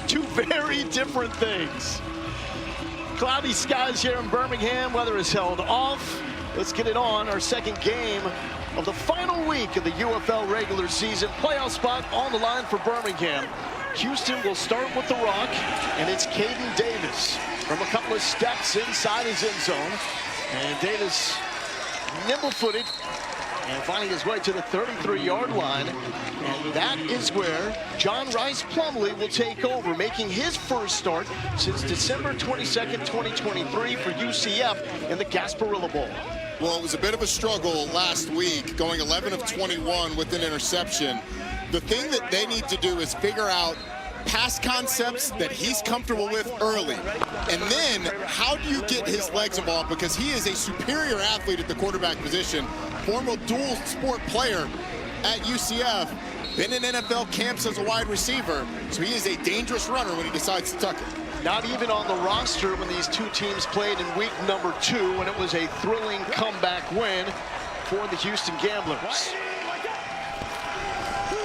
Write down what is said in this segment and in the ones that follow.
Two very different things. Cloudy skies here in Birmingham. Weather is held off. Let's get it on. Our second game of the final week of the UFL regular season. Playoff spot on the line for Birmingham. Houston will start with the rock, and it's Caden Davis from a couple of steps inside his end zone. And Davis, nimble-footed, and finding his way to the 33-yard line. And that is where John Rice Plumlee will take over, making his first start since December 22nd, 2023 for UCF in the Gasparilla Bowl. Well, it was a bit of a struggle last week, going 11 of 21 with an interception. The thing that they need to do is figure out pass concepts that he's comfortable with early. And then how do you get his legs involved? Because he is a superior athlete at the quarterback position, former dual sport player at UCF, been in NFL camps as a wide receiver, so he is a dangerous runner when he decides to tuck it. Not even on the roster when these two teams played in week number 2, when it was a thrilling comeback win for the Houston Gamblers.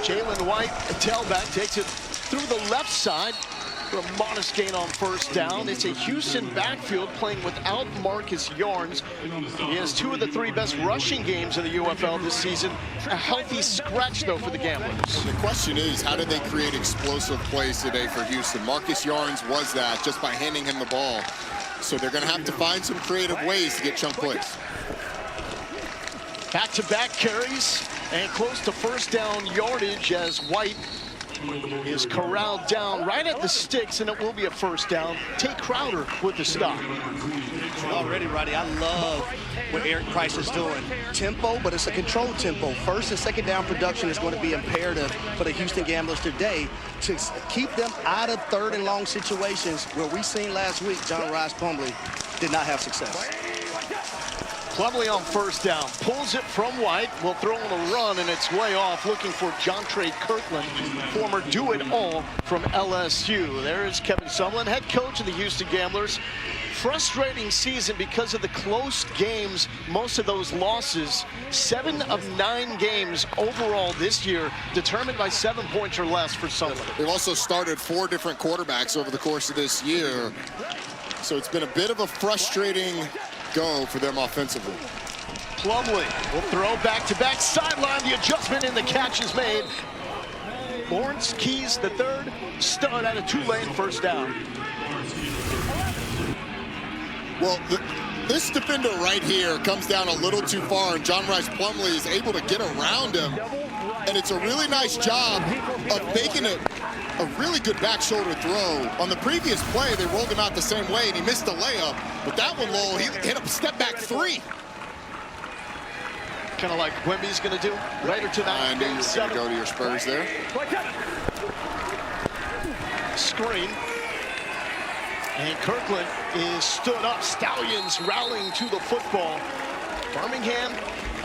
Jalen White, a tailback, takes it through the left side for a modest gain on first down. It's a Houston backfield playing without Marcus Yarns. He has 2 of the 3 best rushing games of the UFL this season. A healthy scratch, though, for the Gamblers. The question is, how did they create explosive plays today for Houston? Marcus Yarns was that just by handing him the ball. So they're going to have to find some creative ways to get chunk plays. Back-to-back carries and close to first down yardage as White is corralled down right at the sticks, and it will be a first down. Tate Crowder with the stop. Already, Roddy, I love what Eric Price is doing. Tempo, but it's a controlled tempo. First and second down production is going to be imperative for the Houston Gamblers today to keep them out of third and long situations where we seen last week John Rice Plumlee did not have success. Plumlee on first down, pulls it from White, will throw on a run, and it's way off, looking for Jontre Kirkland, former do-it-all from LSU. There is Kevin Sumlin, head coach of the Houston Gamblers. Frustrating season because of the close games, most of those losses. 7 of 9 games overall this year, determined by 7 points or less for Sumlin. They've also started 4 different quarterbacks over the course of this year, so it's been a bit of a frustrating go for them offensively. Plumlee will throw back-to-back sideline. The adjustment and the catch is made. Lawrence Keys the third, stud at a Tulane first down. Well, this defender right here comes down a little too far, and John Rice Plumlee is able to get around him. And it's a really nice job of making a really good back shoulder throw. On the previous play, they rolled him out the same way, and he missed the layup. But that one, Lowell, he hit a step back 3. Kind of like Wemby's going to do. Right or to that. I knew you were going to go to your Spurs there. Screen. And Kirkland is stood up. Stallions rallying to the football. Birmingham,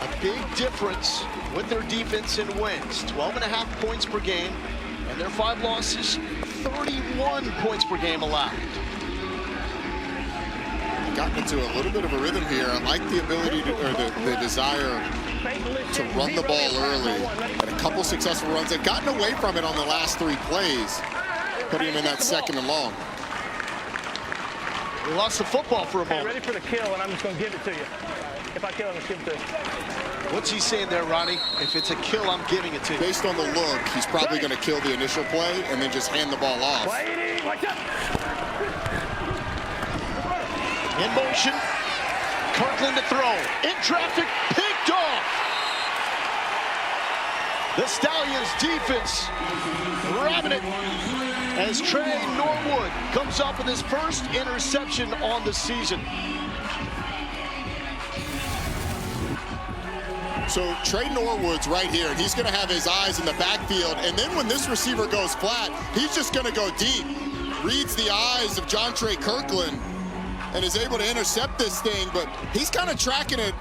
a big difference with their defense and wins. 12.5 points per game. And their 5 losses, 31 points per game allowed. Gotten into a little bit of a rhythm here. I like the ability to, or the desire to run the ball early. And a couple successful runs. They've gotten away from it on the last 3 plays, putting him in that second and long. We lost the football for a moment. Ready for the kill, and I'm just going to give it to you. If I kill him, I'll give it to you. What's he saying there, Ronnie? If it's a kill, I'm giving it to you. Based on the look, he's probably going to kill the initial play and then just hand the ball off. Waiting, watch out. In motion, Kirkland to throw. In traffic, picked off. The Stallions defense grabbing it as Trey Norwood comes up with his first interception on the season. So Trey Norwood's right here, and he's going to have his eyes in the backfield. And then when this receiver goes flat, he's just going to go deep. Reads the eyes of Jontre Kirkland and is able to intercept this thing, but he's kind of tracking it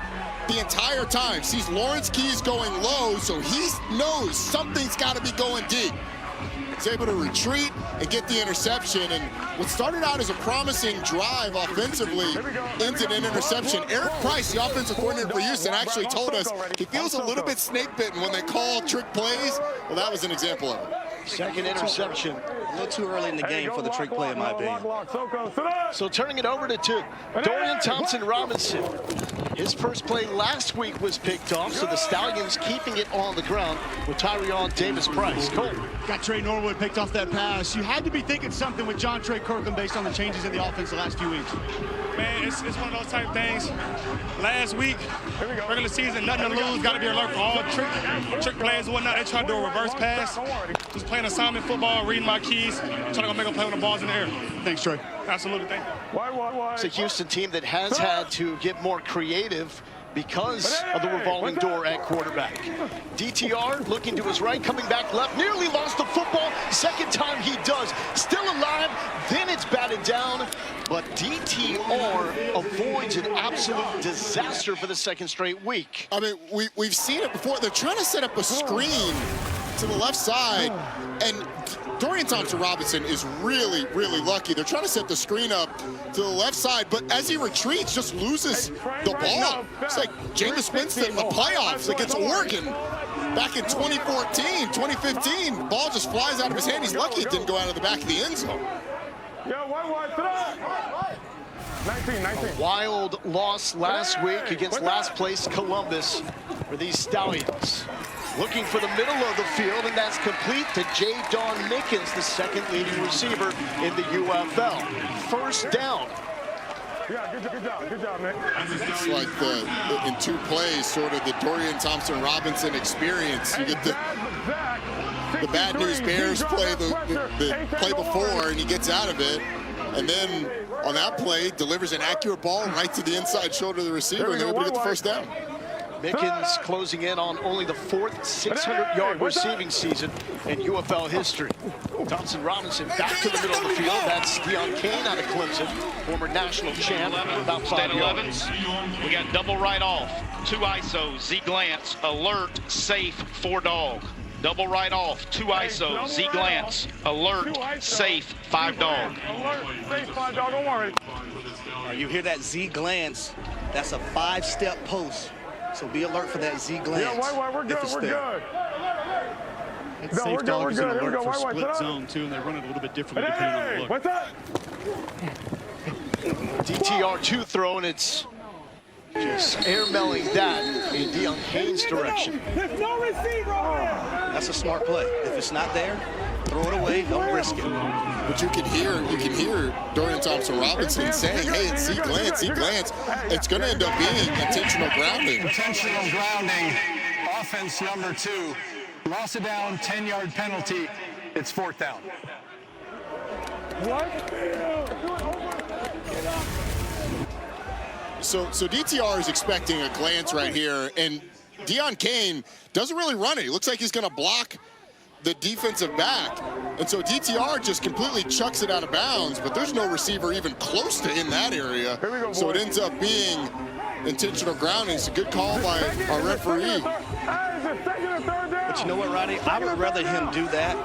the entire time. Sees Lawrence Keys going low, so he knows something's got to be going deep. He's able to retreat and get the interception. And what started out as a promising drive offensively ended in interception. Eric Price, the offensive coordinator for Houston, actually told us he feels a little bit snake bitten when they call trick plays. Well, that was an example of it. Second interception little too early in the game for the trick play, in my opinion. So turning it over to Dorian Thompson-Robinson. His first play last week was picked off, so the Stallions keeping it on the ground with Tyrion Davis-Price. Cole. Got Trey Norwood picked off that pass. You had to be thinking something with John Trey Kirkland based on the changes in the offense the last few weeks. Man, it's one of those type of things. Last week, regular season, nothing to lose. Got to be alert for all trick plays and whatnot. They tried to do a reverse pass. Just playing assignment football, reading my keys, trying to make them play when the ball's in the air. Thanks, Trey. Absolutely, thank you. It's a Houston team that has had to get more creative because of the revolving door at quarterback. DTR looking to his right, coming back left, nearly lost the football. Second time he does. Still alive, then it's batted down. But DTR avoids an absolute disaster for the second straight week. I mean, we've seen it before. They're trying to set up a screen to the left side, and Dorian Thompson-Robinson is really, really lucky. They're trying to set the screen up to the left side, but as he retreats, just loses the ball. It's like Jameis Winston in the playoffs against Oregon back in 2014, 2015. Ball just flies out of his hand. He's lucky it didn't go out of the back of the end zone. A wild loss last week against last place Columbus for these Stallions. Looking for the middle of the field, and that's complete to J. Don Mickens, the second leading receiver in the UFL. First down. Yeah, good job, man. It's like in 2 plays, sort of the Dorian Thompson-Robinson experience. You get the Bad News Bears play the play before, and he gets out of it. And then on that play, delivers an accurate ball right to the inside shoulder of the receiver, and they're able to get the first down. Mickens closing in on only the 4th 600-yard receiving season in UFL history. Thompson-Robinson back to the middle of the field. That's Deion Kane out of Clemson, former national champ, about 5 yards. We got double right off, 2 ISO, Z glance, alert, safe, 4 dog. Double right off, 2 ISO, Z glance, alert, safe, 5 dog. Alert, safe, 5 dog, don't worry. You hear that Z glance? That's a 5-step post. So be alert for that Z glance. Yeah, we're good, we're good. That safe dog is an alert for split zone, too, and they run it a little bit differently depending on the look. What's that? DTR2 throw, and it's just air-melling that in Deion Kane's direction. There's no receiver over there. That's a smart play. If it's not there, throw it away, don't risk it. But you can hear Dorian Thompson-Robinson saying, hey, it's Z-glance, Z-glance. It's going to end up being intentional grounding. Intentional grounding, offense number 2. Loss it down, 10-yard penalty. It's 4th down. What? So DTR is expecting a glance right here, and Deion Kane doesn't really run it. He looks like he's going to block the defensive back. And so DTR just completely chucks it out of bounds, but there's no receiver even close to in that area. So it ends up being intentional grounding. It's a good call by our referee. But you know what, Roddy? I would rather him do that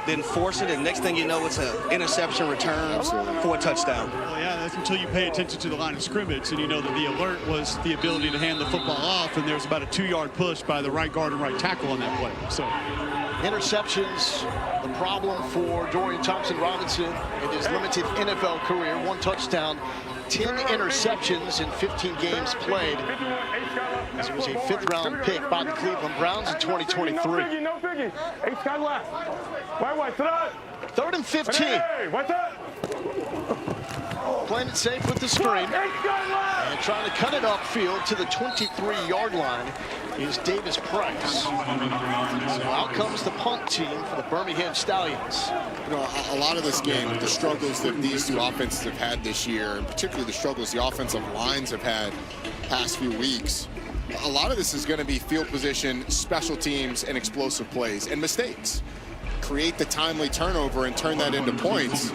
than force it, and next thing you know, it's an interception return for a touchdown. Well, yeah, that's until you pay attention to the line of scrimmage, and you know that the alert was the ability to hand the football off, and there's about a 2-yard push by the right guard and right tackle on that play. So interceptions, the problem for Dorian Thompson-Robinson in his limited NFL career. 1 touchdown, 10 interceptions in 15 games played. This was a 5th-round pick by the Cleveland Browns in 2023. No biggie. 8 got left. White, sit up. 3rd and 15. Hey, what's up? Playing it safe with the screen. And trying to cut it upfield to the 23-yard line is Davis-Price. So out comes the punt team for the Birmingham Stallions. You know, a lot of this game, the struggles that these 2 offenses have had this year, and particularly the struggles the offensive lines have had past few weeks, a lot of this is going to be field position, special teams, and explosive plays, and mistakes. Create the timely turnover and turn that into points.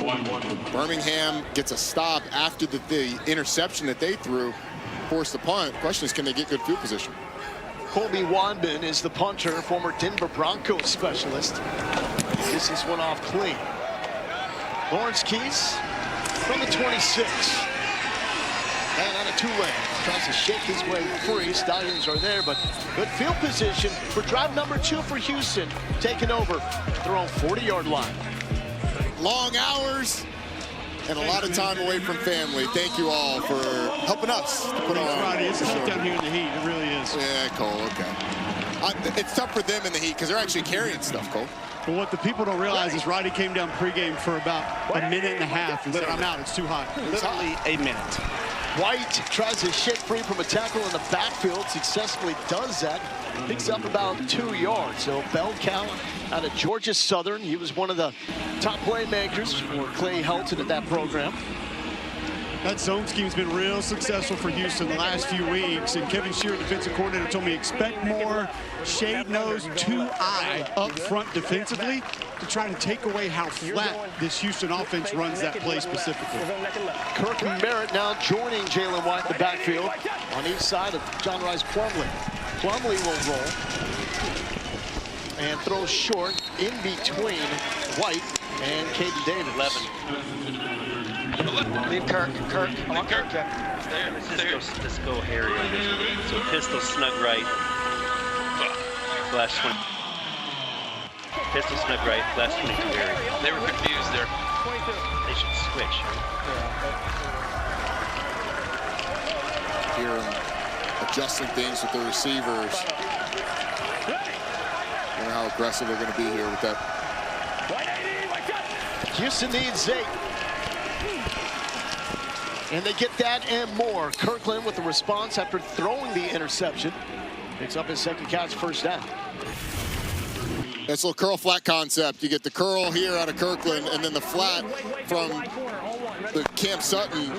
Birmingham gets a stop after the interception that they threw, forced the punt. The question is, can they get good field position? Colby Wadman is the punter, former Denver Broncos specialist. This is one off clean. Lawrence Keys from the 26. Man on a 2-way. Tries to shake his way free. Stallions are there, but good field position for drive number 2 for Houston. Taking over at their own 40-yard line. long hours, and a lot of time away from family. Thank you all for helping us to put on. Friday, it's tough down here in the heat. It really is. Yeah, Cole, okay. It's tough for them in the heat because they're actually carrying stuff, Cole. But what the people don't realize is Roddy came down pregame for about a minute and a half and said, I'm out, it's too hot. Literally a minute. White tries to shake free from a tackle in the backfield, successfully does that. Picks up about 2 yards. So Bell Count out of Georgia Southern. He was one of the top playmakers for Clay Helton at that program. That zone scheme's been real successful for Houston the last few weeks, and Kevin Shearer, defensive coordinator, told me expect more shade nose, 2-eye up front defensively to try to take away how flat this Houston offense runs that play specifically. Kirk Merritt now joining Jalen White in the backfield on each side of John Rice Plumlee. Plumlee will roll and throw short in between White and Caden Davis. 11. Leave Kirk. Kirk. Leave Kirk. Let's go Harry. So pistol snug right. Flash 20. Pistol snug right. Flash 22 Harry. They were confused there. They should switch. Here adjusting things with the receivers. Wonder how aggressive they're going to be here with that. Houston needs 8. And they get that and more. Kirkland with the response after throwing the interception. Picks up his second catch, first down. That's a little curl flat concept. You get the curl here out of Kirkland and then the flat from the Cam Sutton,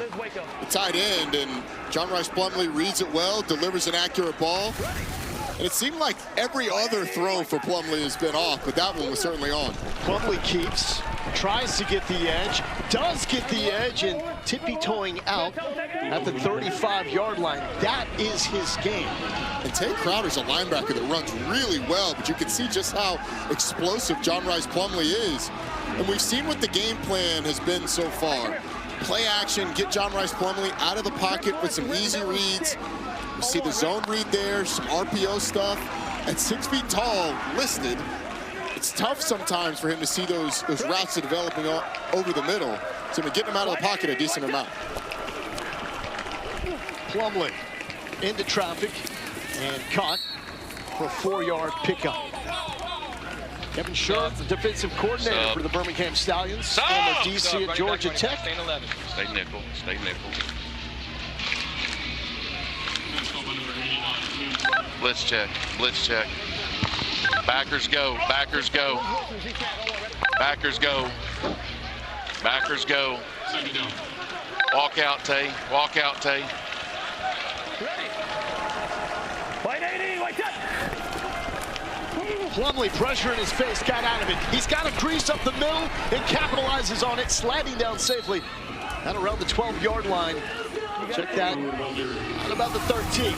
the tight end. And John Rice Plumlee reads it well, delivers an accurate ball. And it seemed like every other throw for Plumlee has been off, but that one was certainly on. Plumlee keeps, tries to get the edge, does get the edge, and tippy-toeing out at the 35-yard line. That is his game. And Tate Crowder's a linebacker that runs really well, but you can see just how explosive John Rice Plumlee is. And we've seen what the game plan has been so far. Play action, get John Rice Plumlee out of the pocket with some easy reads. You see the zone read there, some RPO stuff. At 6 feet tall, listed, it's tough sometimes for him to see those routes developing over the middle. So to get him out of the pocket a decent amount. Plumlee into traffic and caught for a 4-yard pickup. Kevin Shearer, the defensive coordinator for the Birmingham Stallions, former DC at Georgia Tech. Stay nickel, stay nickel. Blitz check, blitz check. Backers go, backers go. Backers go. Backers go. Walk out, Tay. Walk out, Tay. Plumlee, pressure in his face, got out of it. He's got to crease up the middle and capitalizes on it, sliding down safely at around the 12-yard line. Check that at about the 13.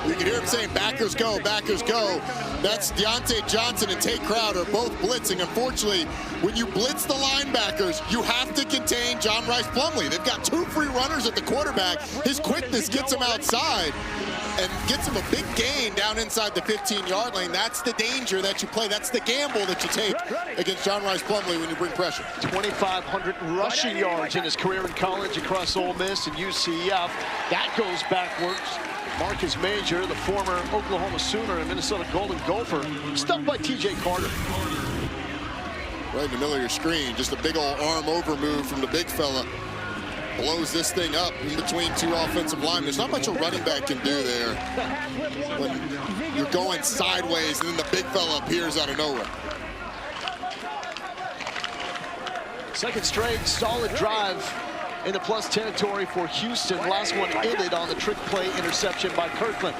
You can hear him saying, backers go, backers go. That's Deontay Johnson and Tate Crowder both blitzing. Unfortunately, when you blitz the linebackers, you have to contain John Rice Plumlee. They've got 2 free runners at the quarterback. His quickness gets him outside and gets him a big gain down inside the 15-yard lane. That's the danger that you play. That's the gamble that you take against John Rice Plumlee when you bring pressure. 2,500 rushing yards in his career in college across Ole Miss and UCF. That goes backwards. Marcus Major, the former Oklahoma Sooner and Minnesota Golden Gopher, stuffed by TJ Carter. Right in the middle of your screen, just a big old arm over move from the big fella. Blows this thing up in between 2 offensive linemen. There's not much a running back can do there when you're going sideways and then the big fella appears out of nowhere. Second straight solid drive in the plus territory for Houston. Last one ended on the trick play interception by Kirkland.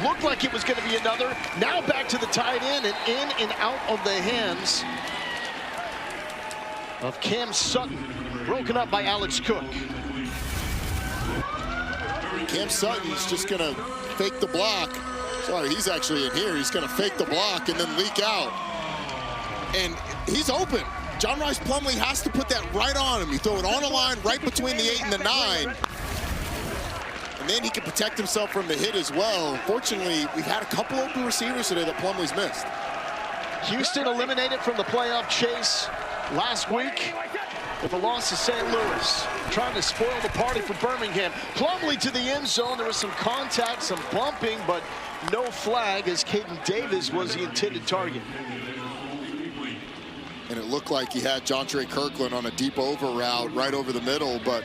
Looked like it was going to be another. Now back to the tight end and in and out of the hands of Cam Sutton. Broken up by Alex Cook. Cam Sutton's just going to fake the block. Sorry, he's actually in here. He's going to fake the block and then leak out. And he's open. John Rice Plumlee has to put that right on him. You throw it on a line right between the 8 and the 9. And then he can protect himself from the hit as well. Fortunately, we've had a couple open receivers today that Plumlee's missed. Houston eliminated from the playoff chase last week. with a loss to St. Louis. Trying to spoil the party for Birmingham. Plumlee to the end zone. There was some contact, some bumping, but no flag as Caden Davis was the intended target. And it looked like he had Jontre Kirkland on a deep over route right over the middle, but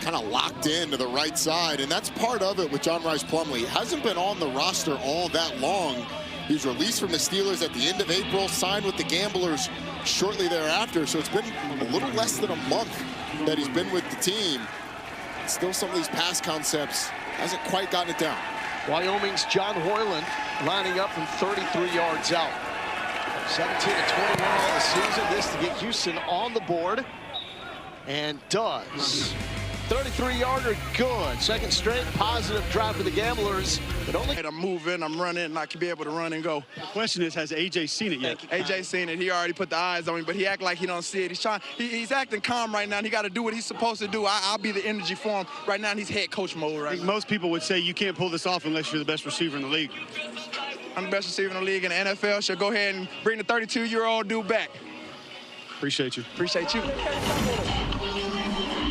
kind of locked in to the right side. And that's part of it with John Rhys Plumlee. He hasn't been on the roster all that long. He was released from the Steelers at the end of April, signed with the Gamblers shortly thereafter. So it's been a little less than a month that he's been with the team. Still, some of these pass concepts hasn't quite gotten it down. Wyoming's John Hoyland lining up from 33 yards out. 17-21 on the season. This to get Houston on the board. And does. 33-yarder, good. Second straight positive drive for the Gamblers. But only I'm moving, I'm running, and I can be able to run and go. The question is, has AJ seen it yet? AJ seen it. He already put the eyes on me, but he act like he don't see it. He's acting calm right now, and he got to do what he's supposed to do. I'll be the energy for him right now. And he's head coach mode right now. Most people would say you can't pull this off unless you're the best receiver in the league. I'm the best receiver in the league in the NFL. So go ahead and bring the 32-year-old dude back. Appreciate you. Appreciate you.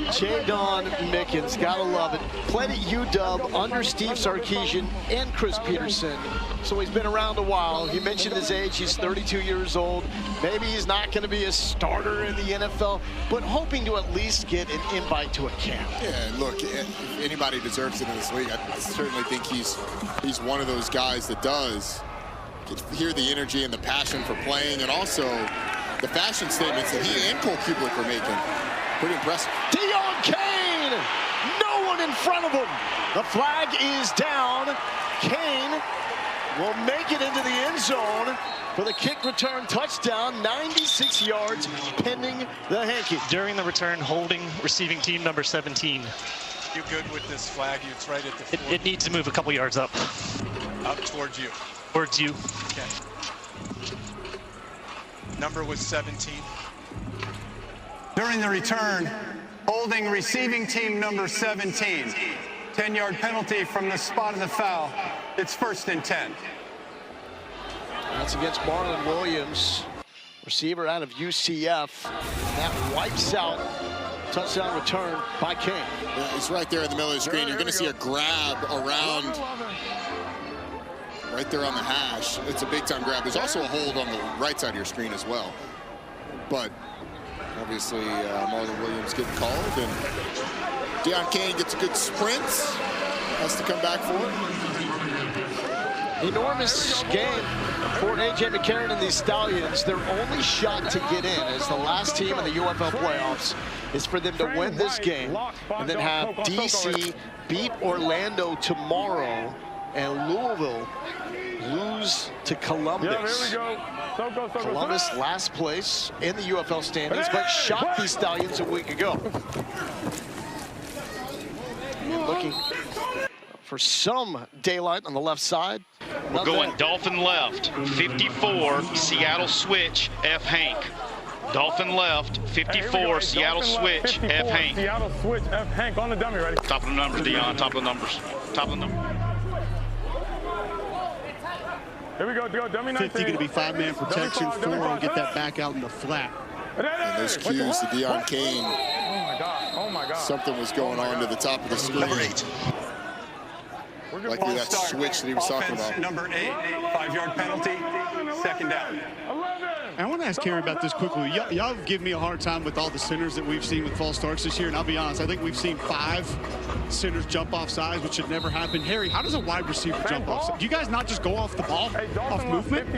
Jadon Mickens, gotta love it. Played at UW under Steve Sarkisian and Chris Peterson, so he's been around a while. He mentioned his age, he's 32 years old. Maybe he's not gonna be a starter in the NFL, but hoping to at least get an invite to a camp. Yeah, look, if anybody deserves it in this league, I certainly think he's one of those guys that does. You can hear the energy and the passion for playing, and also the fashion statements that he and Cole Kubelik were making. Pretty impressive. Deon Cain, no one in front of him. The flag is down. Cain will make it into the end zone for the kick return touchdown, 96 yards pending the hanky. During the return, holding receiving team number 17. You good with this flag? It's right at the 40. It needs to move a couple yards up. Up towards you. Towards you. Okay. Number was 17. During the return, holding receiving team number 17. 10-yard penalty from the spot of the foul. It's 1st and 10. That's against Marlon Williams, receiver out of UCF. That wipes out touchdown return by Cain. Yeah, he's right there in the middle of the screen. You're going to see a grab around right there on the hash. It's a big-time grab. There's also a hold on the right side of your screen as well. But obviously, Marlon Williams getting called, and Deon Cain gets a good sprint. Has to come back for it. Enormous game for A.J. McCarron and these Stallions. Their only shot to get in as the last team in the UFL playoffs is for them to win this game and then have DC beat Orlando tomorrow and Louisville lose to Columbus. Columbus last place in the UFL standings, but shot these Stallions a week ago. And looking for some daylight on the left side. We're going Dolphin left, 54, Seattle switch, F. Hank. Dolphin left, 54, Seattle switch, F. Hank. Seattle switch, F. Hank on the dummy, ready? Top of the numbers, Deon, top of the numbers. Top of the numbers. Here we go, dummy 50 going to be 5-man protection, 4 will get that back out in the flat. And those cues to Deon Cain. Oh my God. Something was going on to the top of the screen. Number 8. Likely that switch that he was talking about. Number 8, 5-yard penalty, 2nd down. I want to ask Karen about this quickly. Y'all give me a hard time with all the centers that we've seen with false starts this year, and I'll be honest, I think we've seen 5 centers jump off sides, which should never happen. Harry, how does a wide receiver jump off sides? Do you guys not just go off the ball, off movement?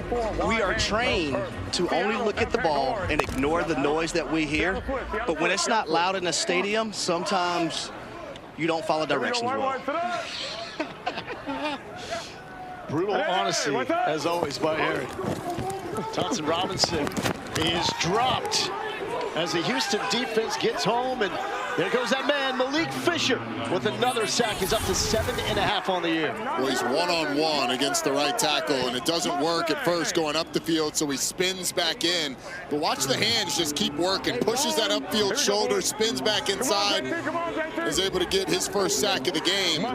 We are trained to only look at the ball and ignore the noise that we hear, but when it's not loud in a stadium, sometimes you don't follow directions well. Brutal honesty, as always, by Harry. Thompson Robinson is dropped as the Houston defense gets home, and there goes that man, Malik Fisher, with another sack. He's up to 7.5 on the year. Well, he's one-on-one against the right tackle, and it doesn't work at first going up the field, so he spins back in. But watch the hands just keep working. Pushes that upfield shoulder, spins back inside, is able to get his first sack of the game.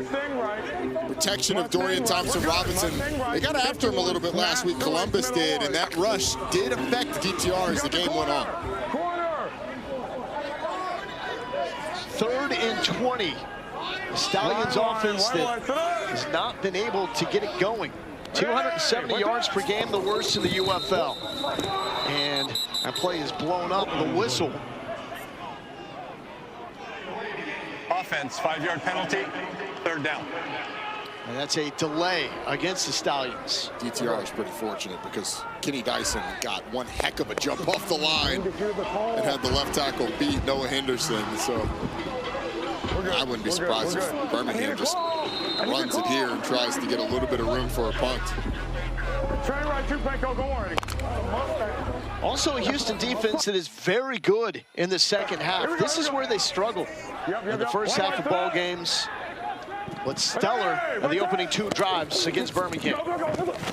Protection of Dorian Thompson-Robinson. They got after him a little bit last week, Columbus did, and that rush did affect DTR as the game went on. 3rd and 20. The Stallions offense that has not been able to get it going. 270 yards per game, the worst in the UFL. And that play is blown up with a whistle. Offense, 5-yard penalty, 3rd down. And that's a delay against the Stallions. DTR is pretty fortunate because Kenny Dyson got one heck of a jump off the line and had the left tackle beat Noah Henderson. So I wouldn't be surprised if Birmingham just runs it here and tries to get a little bit of room for a punt. Also a Houston defense that is very good in the second half. This is where they struggle. In the first half of ball games, what's stellar in the opening 2 drives against Birmingham.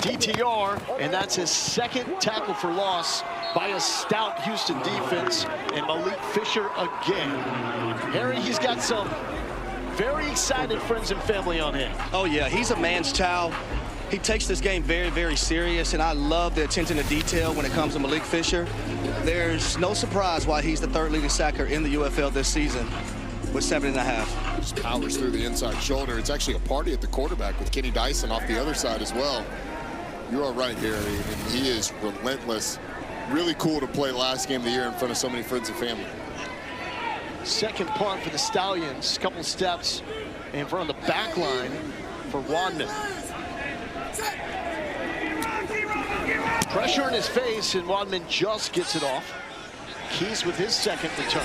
DTR, and that's his 2nd tackle for loss by a stout Houston defense, and Malik Fisher again. Harry, he's got some very excited friends and family on him. Oh yeah, he's a man's child. He takes this game very, very serious, and I love the attention to detail when it comes to Malik Fisher. There's no surprise why he's the 3rd leading sacker in the UFL this season with 7.5. Just powers through the inside shoulder. It's actually a party at the quarterback with Kenny Dyson off the other side as well. You are right, Harry. And he is relentless. Really cool to play last game of the year in front of so many friends and family. 2nd punt for the Stallions. Couple steps in front of the back line for Wadman. Pressure in his face, and Wadman just gets it off. Keys with his 2nd return.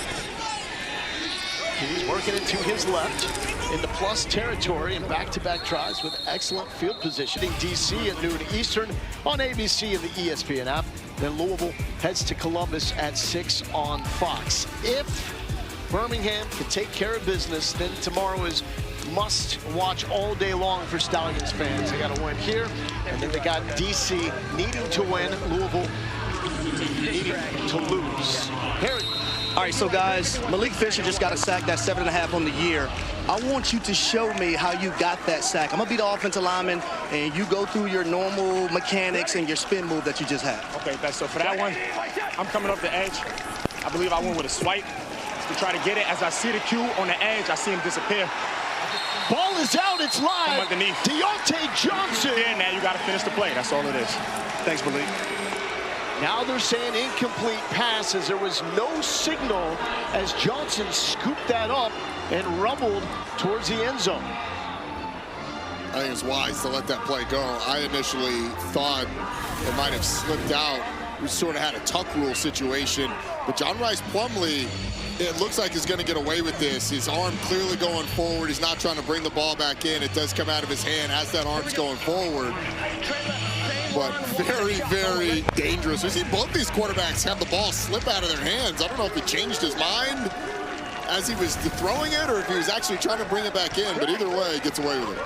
He's working it to his left in the plus territory and back-to-back tries with excellent field positioning. DC at noon Eastern on ABC and the ESPN app. Then Louisville heads to Columbus at 6 on Fox. If Birmingham can take care of business, then tomorrow is must watch all day long for Stallions fans. They got to win here, and then they got DC needing to win, Louisville needing to lose. Harry. All right, so guys, Malik Fisher just got a sack. That's 7.5 on the year. I want you to show me how you got that sack. I'm gonna be the offensive lineman, and you go through your normal mechanics and your spin move that you just had. Okay, so for that one, I'm coming up the edge. I believe I went with a swipe to try to get it. As I see the cue on the edge, I see him disappear. Ball is out, it's live. Come underneath. Deontay Johnson. Yeah, now you gotta finish the play. That's all it is. Thanks, Malik. Now they're saying incomplete pass as there was no signal as Johnson scooped that up and rumbled towards the end zone. I think it's wise to let that play go. I initially thought it might have slipped out. We sort of had a tuck rule situation, but John Rice Plumlee, it looks like he's going to get away with this. His arm clearly going forward. He's not trying to bring the ball back in. It does come out of his hand as that arm's going forward. But very, very dangerous. We see both these quarterbacks have the ball slip out of their hands. I don't know if he changed his mind as he was throwing it or if he was actually trying to bring it back in, but either way, he gets away with it.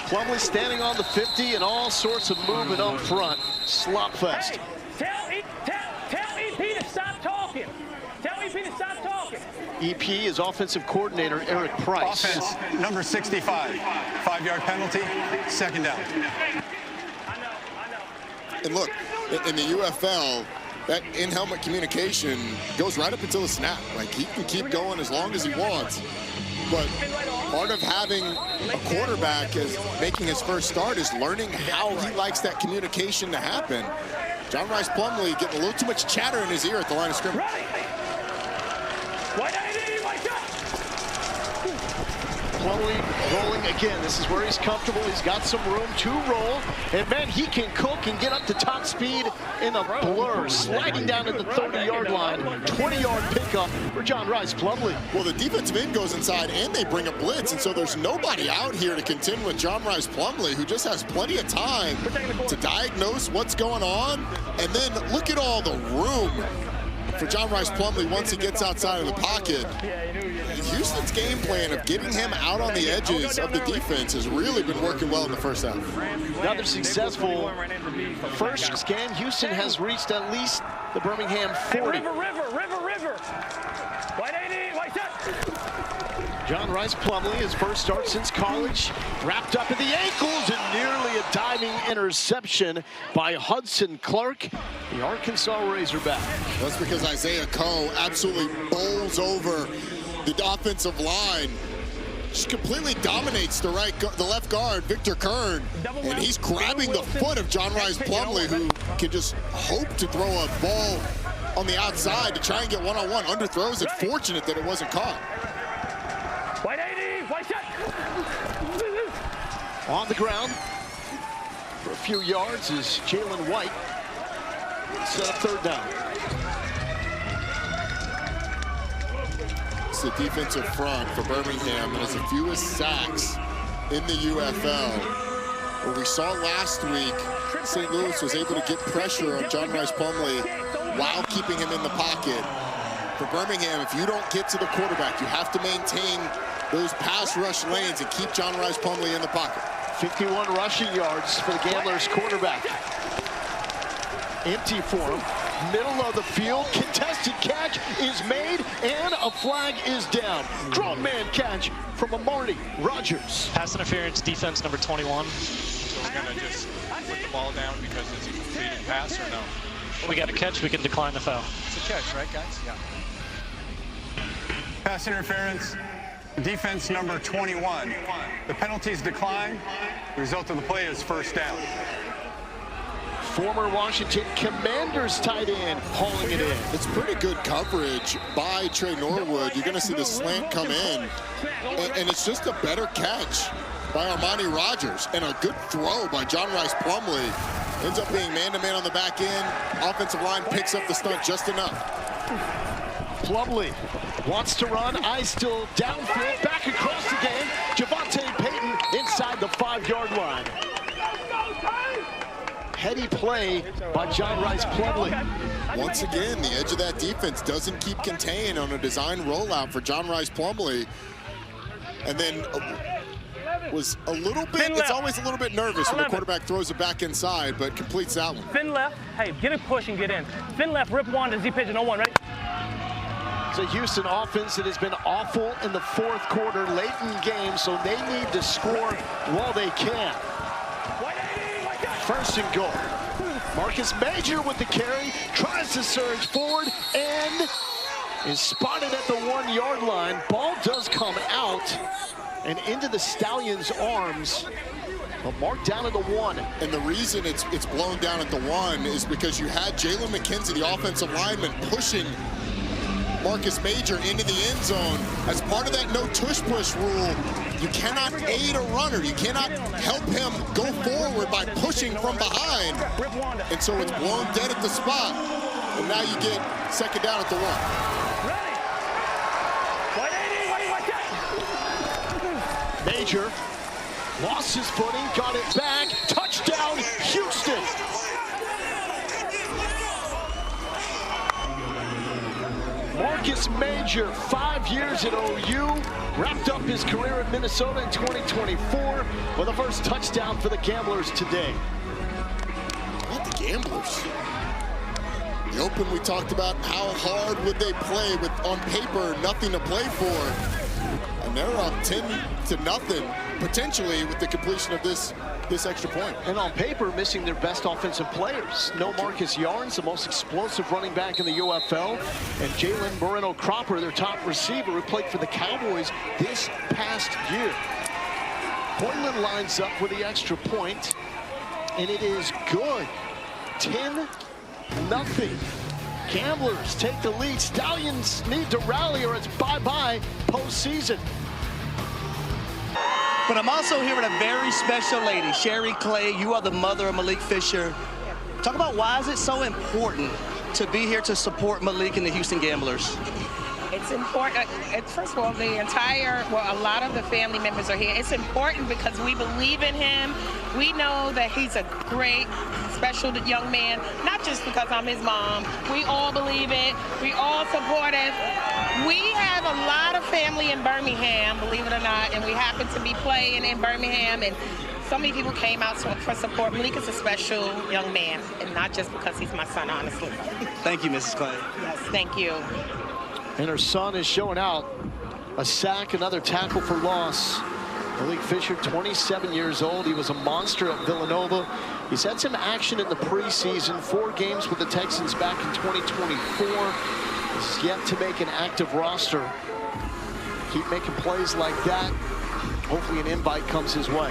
Plumlee standing on the 50 and all sorts of movement up front. Slop fest. Tell EP to stop talking. Tell EP to stop talking. EP is offensive coordinator Eric Price. Offense, number 65. 5-yard penalty, 2nd down. And look, in the UFL, that in-helmet communication goes right up until the snap. Like, he can keep going as long as he wants. But part of having a quarterback as making his first start is learning how he likes that communication to happen. John Rice Plumlee getting a little too much chatter in his ear at the line of scrimmage. Plumlee rolling again. This is where he's comfortable. He's got some room to roll. And man, he can cook and get up to top speed in a blur. Sliding down to the 30-yard line. 20-yard pickup for John Rice Plumlee. Well, the defensive end goes inside and they bring a blitz. And so there's nobody out here to contend with John Rice Plumlee, who just has plenty of time to diagnose what's going on. And then look at all the room for John Rice Plumlee once he gets outside of the pocket. Houston's game plan of getting him out on the edges of the defense has really been working well in the first half. Another successful first scan. Houston has reached at least the Birmingham 40. River. John Rice Plumlee, his first start since college, wrapped up at the ankles and nearly a diving interception by Hudson Clark, the Arkansas Razorback. That's because Isaiah Coe absolutely bowls over the offensive line just completely dominates the left guard, Victor Kern, and he's grabbing the foot of John Rice Plumlee, who can just hope to throw a ball on the outside to try and get one-on-one. Underthrows it. Fortunate that it wasn't caught. White 80, white shot. On the ground for a few yards is Jalen White. Set up third down. It's the defensive front for Birmingham that has the fewest sacks in the UFL. What we saw last week, St. Louis was able to get pressure on John Rice Plumlee while keeping him in the pocket. For Birmingham, if you don't get to the quarterback, you have to maintain those pass rush lanes and keep John Rice Plumlee in the pocket. 51 rushing yards for the Gamblers quarterback. Empty for him. Middle of the field, contested catch is made, and a flag is down. Draw man catch from Marty Rogers. Pass interference, defense number 21. So we're going to just put the ball down because it's a completed pass, or no? We got a catch, we can decline the foul. It's a catch, right, guys? Yeah. Pass interference, defense number 21. The penalties decline. The result of the play is first down. Former Washington Commanders tight end hauling it in. It's pretty good coverage by Trey Norwood. You're going to see the slant come in, and it's just a better catch by Armani Rogers, and a good throw by John Rice Plumlee. Ends up being man-to-man on the back end. Offensive line picks up the stunt just enough. Plumlee wants to run. Eyes still downfield. Back across the game. Javonte Payton inside the 5-yard line. Heady play by John Rice Plumlee. Once again, the edge of that defense doesn't keep contained on a design rollout for John Rice Plumlee. And then was a little bit, it's always a little bit nervous when the quarterback throws it back inside, but completes that one. Fin left. Hey, get a push and get in. Fin left, rip one to Z pitch and 0-1, ready? It's a Houston offense that has been awful in the fourth quarter, late in games, so they need to score while they can. First and goal. Marcus Major with the carry, tries to surge forward, and is spotted at the 1-yard line. Ball does come out and into the Stallions' arms, but marked down at the 1. And the reason it's blown down at the 1 is because you had Jalen McKenzie, the offensive lineman, pushing Marcus Major into the end zone. As part of that no tush-push rule, you cannot aid a runner. You cannot help him go forward by pushing from behind. And so it's blown dead at the spot. And now you get second down at the 1. Major lost his footing, got it back. Touchdown, Houston. Marcus Major, 5 years at OU, wrapped up his career in Minnesota in 2024 with the first touchdown for the Gamblers today. Not the Gamblers. The open, we talked about how hard would they play with, on paper, nothing to play for. And they're up 10-0, potentially, with the completion of this extra point. And on paper, missing their best offensive players. No Marcus Yarns, the most explosive running back in the UFL, and Jalen Moreno-Cropper, their top receiver, who played for the Cowboys this past year. Portland lines up with the extra point, and it is good. 10-0. Gamblers take the lead. Stallions need to rally, or it's bye-bye postseason. But I'm also here with a very special lady, Sherry Clay. You are the mother of Malik Fisher. Talk about why is it so important to be here to support Malik and the Houston Gamblers? It's important. First of all, a lot of the family members are here. It's important because we believe in him. We know that he's a great, special young man, not just because I'm his mom. We all believe it. We all support it. We have a lot of family in Birmingham, believe it or not, and we happen to be playing in Birmingham, and so many people came out for support. Malik is a special young man, and not just because he's my son, honestly. Thank you, Mrs. Clay. Yes, thank you. And her son is showing out. A sack, another tackle for loss. Malik Fisher, 27 years old. He was a monster at Villanova. He's had some action in the preseason. 4 games with the Texans back in 2024. He's yet to make an active roster. keep making plays like that. Hopefully an invite comes his way.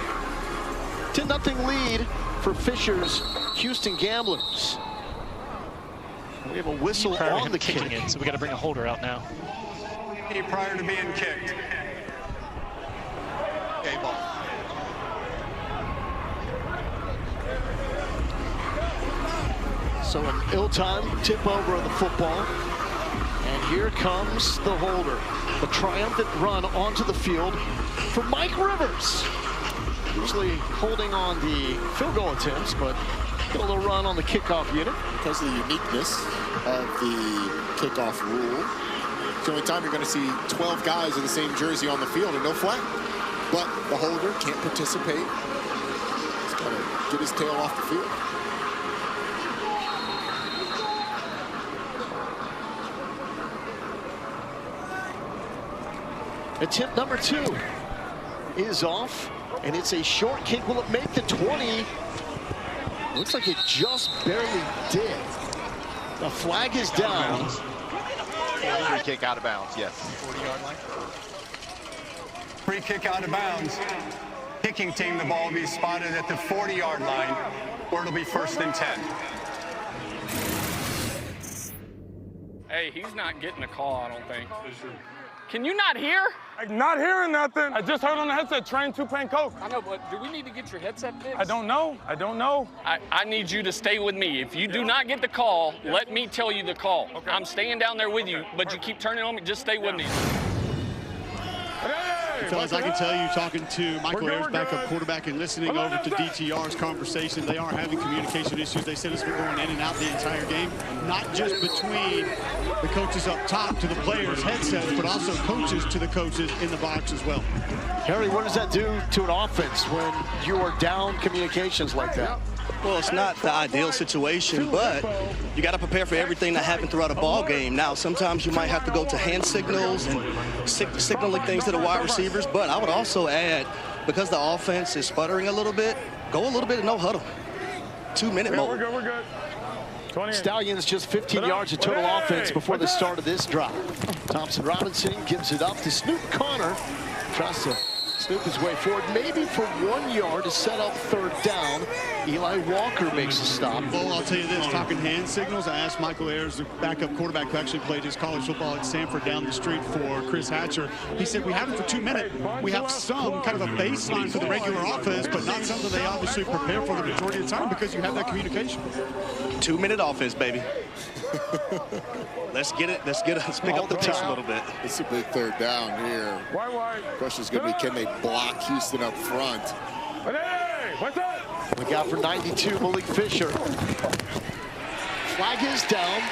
10-0 lead for Fisher's Houston Gamblers. We have a whistle on the kick. It, so we got to bring a holder out now. Prior to being kicked. Okay, ball. So an ill-timed tip over of the football. And here comes the holder. A triumphant run onto the field for Mike Rivers. Usually holding on the field goal attempts, but get a little run on the kickoff unit. Because of the uniqueness of the kickoff rule, it's the only time you're going to see 12 guys in the same jersey on the field and no flag. But the holder can't participate. He's got to get his tail off the field. Attempt number 2 is off, and it's a short kick. Will it make the 20? Looks like it just barely did. The flag is down. Free kick out of bounds, yes. 40-yard line. Free kick out of bounds. Kicking team, the ball will be spotted at the 40-yard line, where it'll be 1st and 10. Hey, he's not getting a call, I don't think. Can you not hear? I'm not hearing nothing. I just heard on the headset, train 2-pane Coke. I know, but do we need to get your headset fixed? I don't know. I need you to stay with me. If you do not get the call, let me tell you the call. Okay. I'm staying down there with you, but you keep turning on me. Just stay with me. Fellas, I can tell you, talking to Michael Ayers, backup quarterback, and listening over to DTR's conversation, they are having communication issues. They said it's been going in and out the entire game, not just between the coaches up top to the players' headsets, but also coaches to the coaches in the box as well. Harry, what does that do to an offense when you are down communications like that? Well, it's not the ideal situation, but you got to prepare for everything that happened throughout a ball game. Now, sometimes you might have to go to hand signals and signaling things to the wide receivers, but I would also add, because the offense is sputtering a little bit, go a little bit of no huddle. 2-minute mode. We're good. Stallions just 15 yards of total offense before the start of this drive. Thompson Robinson gives it up to Snoop Connor. Tries to snoop his way forward, maybe for 1 yard to set up 3rd down. Eli Walker makes a stop. Well, I'll tell you this, talking hand signals, I asked Michael Ayers, the backup quarterback who actually played his college football at Sanford down the street for Chris Hatcher. He said, we have it for 2 minutes. We have some kind of a baseline for the regular offense, but not something they obviously prepare for the majority of the time because you have that communication. 2-minute offense, baby. Let's get it. Let's pick up the pace a little bit. It's a big 3rd down here. The question is going to be, can they block Houston up front? Hey, what's up? Look out for 92, Malik Fisher. Flag is down.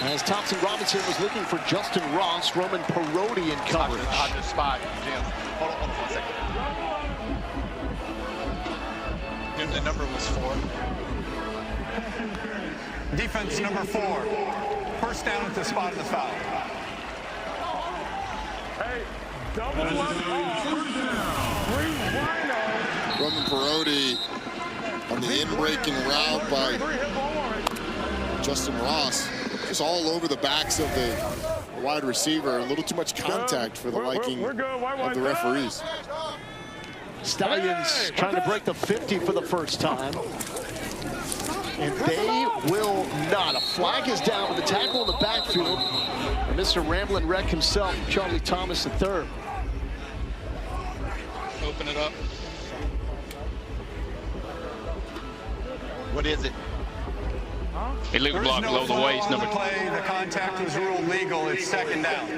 As Thompson Robinson was looking for Justin Ross, Roman Parodi in coverage. Hot to spot, Jim. Hold on 1 second. Jim, the number was 4. Defense number 4. 1st down at the spot of the foul. Hey, double Roman Parodi on the in-breaking route by Justin Ross. Just all over the backs of the wide receiver. A little too much contact for the liking of the referees. Stallions trying to break the 50 for the first time. And they will not. A flag is down with a tackle in the backfield. And Mr. Ramblin' Wreck himself, Charlie Thomas III. Open it up. What is it? Illegal block below the waist. Number 2. The contact was ruled legal. It's 2nd down.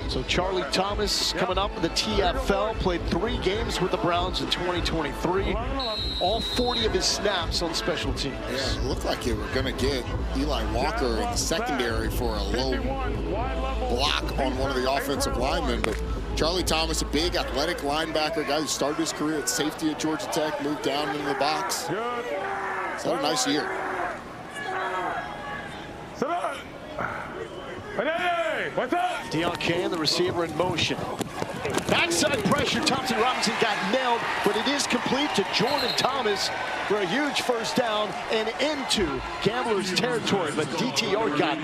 So Charlie Thomas coming up with the TFL, played 3 games with the Browns in 2023. All 40 of his snaps on special teams. Yeah, it looked like they were going to get Eli Walker in the secondary for a low block on one of the offensive linemen, but Charlie Thomas, a big athletic linebacker, guy who started his career at safety at Georgia Tech, moved down into the box. He's had a nice year. Hey, what's up? Deion Kane, the receiver, in motion. Backside pressure, Thompson Robinson got nailed, but it is complete to Jordan Thomas for a huge first down and into Gamblers territory, but DTR got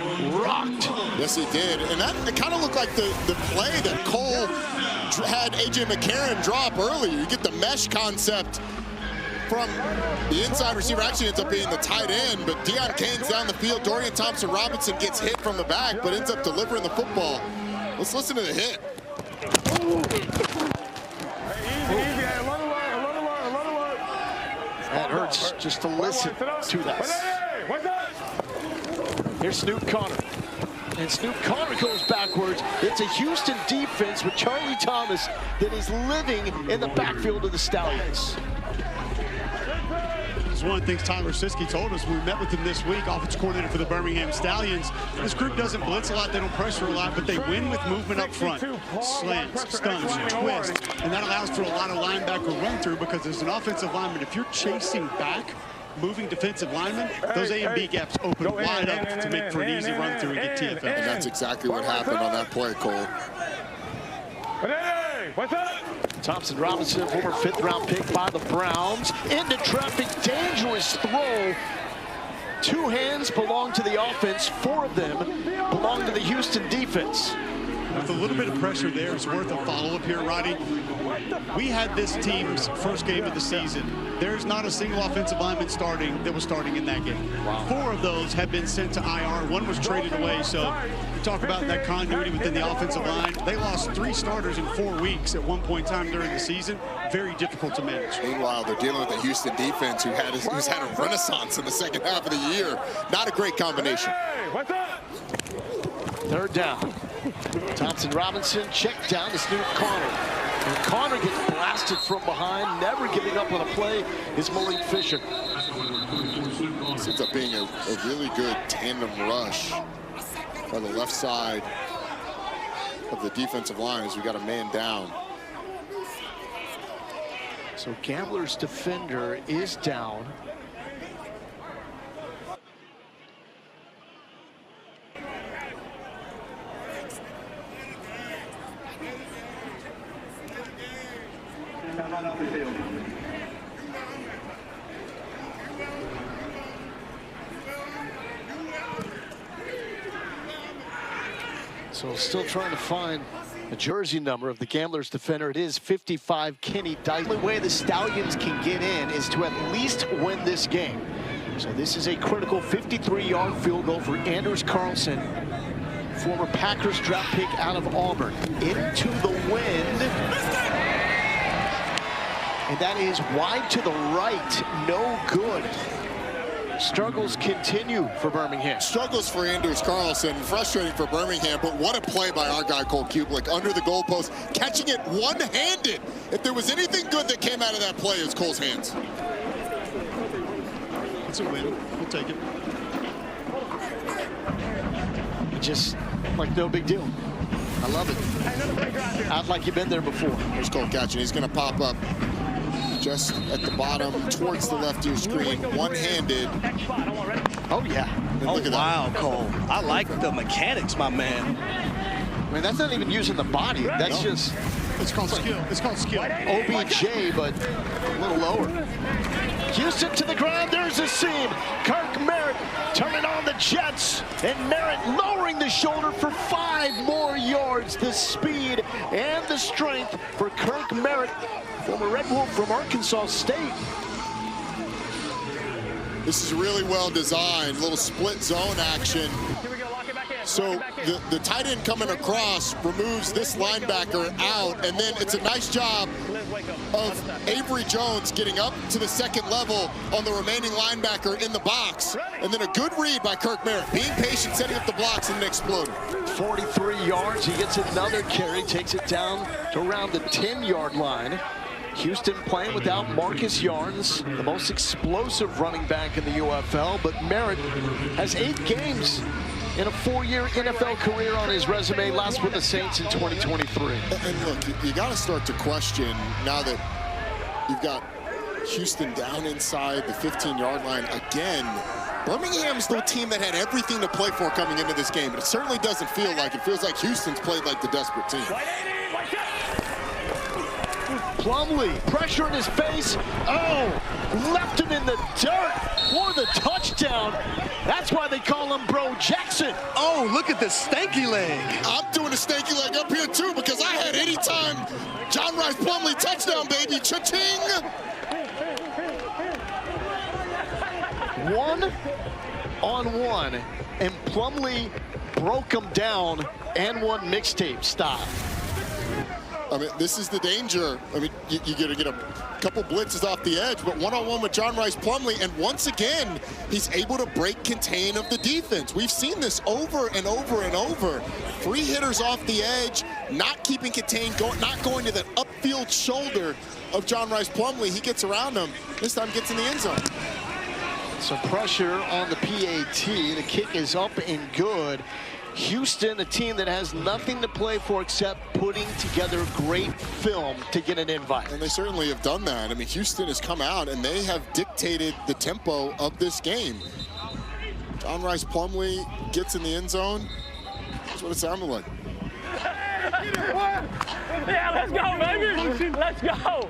rocked. Yes, he did, and it kind of looked like the play that Cole had A.J. McCarron drop earlier. You get the mesh concept from the inside receiver, actually ends up being the tight end, but Deion Kane's down the field. Dorian Thompson-Robinson gets hit from the back, but ends up delivering the football. Let's listen to the hit. That hurts just to listen to this. Here's Snoop Connor. And Snoop Connor goes backwards. It's a Houston defense with Charlie Thomas that is living in the backfield of the Stallions. It's one of the things Tyler Siskey told us when we met with him this week, offensive coordinator for the Birmingham Stallions. This group doesn't blitz a lot, they don't pressure a lot, but they win with movement up front. Slants, stunts, twists, and that allows for a lot of linebacker run through because as an offensive lineman, if you're chasing back, moving defensive linemen, those A and B gaps open wide up to make for an easy run through and get TFL. And that's exactly what happened on that play, Cole. What's up? Thompson Robinson, former 5th round pick by the Browns. Into traffic, dangerous throw. 2 hands belong to the offense, 4 of them belong to the Houston defense. With a little bit of pressure there, it's worth a follow-up here, Roddy. We had this team's first game of the season. There's not a single offensive lineman that was starting in that game. Wow. 4 of those have been sent to IR. 1 was traded away. So you talk about that continuity within the offensive line. They lost 3 starters in 4 weeks at one point in time during the season. Very difficult to manage. Meanwhile, they're dealing with the Houston defense who's had a renaissance in the second half of the year. Not a great combination. What's up? 3rd down. Thompson Robinson checked down to Snoop Connor. And Connor gets blasted from behind, never giving up on a play is Malik Fisher. This ends up being a really good tandem rush by the left side of the defensive line as we got a man down. So Gambler's defender is down. So still trying to find a jersey number of the Gamblers defender. It is 55, Kenny Dyke. The only way the Stallions can get in is to at least win this game. So this is a critical 53-yard field goal for Anders Carlson, former Packers draft pick out of Auburn. Into the wind. And that is wide to the right, no good. Struggles continue for Birmingham. Struggles for Anders Carlson, frustrating for Birmingham, but what a play by our guy Cole Kublik under the goalpost, catching it one-handed. If there was anything good that came out of that play, it was Cole's hands. It's a win, we'll take it. Just like no big deal. I love it. I'd like you've been there before. There's Cole catching, he's gonna pop up just at the bottom towards the left ear screen, one-handed. Oh yeah. Oh wow, Cole. I like the mechanics, my man. I mean, that's not even using the body. That's just. It's called skill. It's called skill. OBJ, but a little lower. Houston to the ground. There's a seam. Kirk Merritt turning on the Jets, and Merritt lowering the shoulder for 5 more yards. The speed and the strength for Kirk Merritt, former Red Wolf from Arkansas State. This is really well designed, little split zone action. So the tight end coming across removes this linebacker out, and then it's a nice job of Avery Jones getting up to the second level on the remaining linebacker in the box. And then a good read by Kirk Merritt, being patient, setting up the blocks, and then exploding. 43 yards, he gets another carry, takes it down to around the 10-yard line. Houston playing without Marcus Yarns, the most explosive running back in the UFL, but Merritt has 8 games in a 4-year NFL career on his resume, last with the Saints in 2023. And look, you got to start to question now that you've got Houston down inside the 15-yard line again. Birmingham's the team that had everything to play for coming into this game, but it certainly doesn't feel like it. Feels like Houston's played like the desperate team. Plumlee, pressure in his face. Oh, left him in the dirt for the touchdown. That's why they call him Bro Jackson. Oh, look at the stanky leg. I'm doing a stanky leg up here too because I had anytime John Rice Plumlee touchdown, baby. Cha-ching! 1-on-1, and Plumlee broke him down and one mixtape style. I mean, this is the danger. I mean, you're going to get a couple blitzes off the edge, but one-on-one with John Rice Plumlee, and once again, he's able to break contain of the defense. We've seen this over and over and over. 3 hitters off the edge, not keeping contained, not going to the upfield shoulder of John Rice Plumlee. He gets around him. This time gets in the end zone. Some pressure on the PAT. The kick is up and good. Houston, a team that has nothing to play for except putting together great film to get an invite. And they certainly have done that. I mean, Houston has come out and they have dictated the tempo of this game. John Rice Plumlee gets in the end zone. That's what it sounded like. Yeah, let's go, baby. Let's go.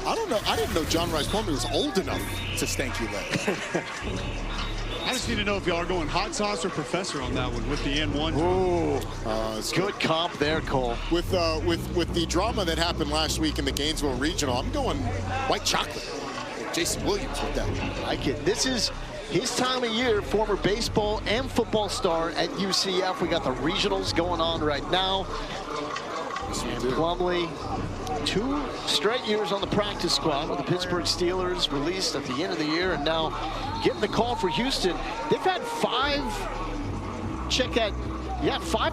I don't know. I didn't know John Rice Plumlee was old enough to stanky leg. I just need to know if y'all are going hot sauce or professor on that one with the N1. Ooh, it's good comp there, Cole. With the drama that happened last week in the Gainesville Regional, I'm going white chocolate. Jason Williams with that. I like it. This is his time of year, former baseball and football star at UCF. We got the regionals going on right now. And Plumlee, 2 straight years on the practice squad with the Pittsburgh Steelers, released at the end of the year, and now getting the call for Houston. They've had 5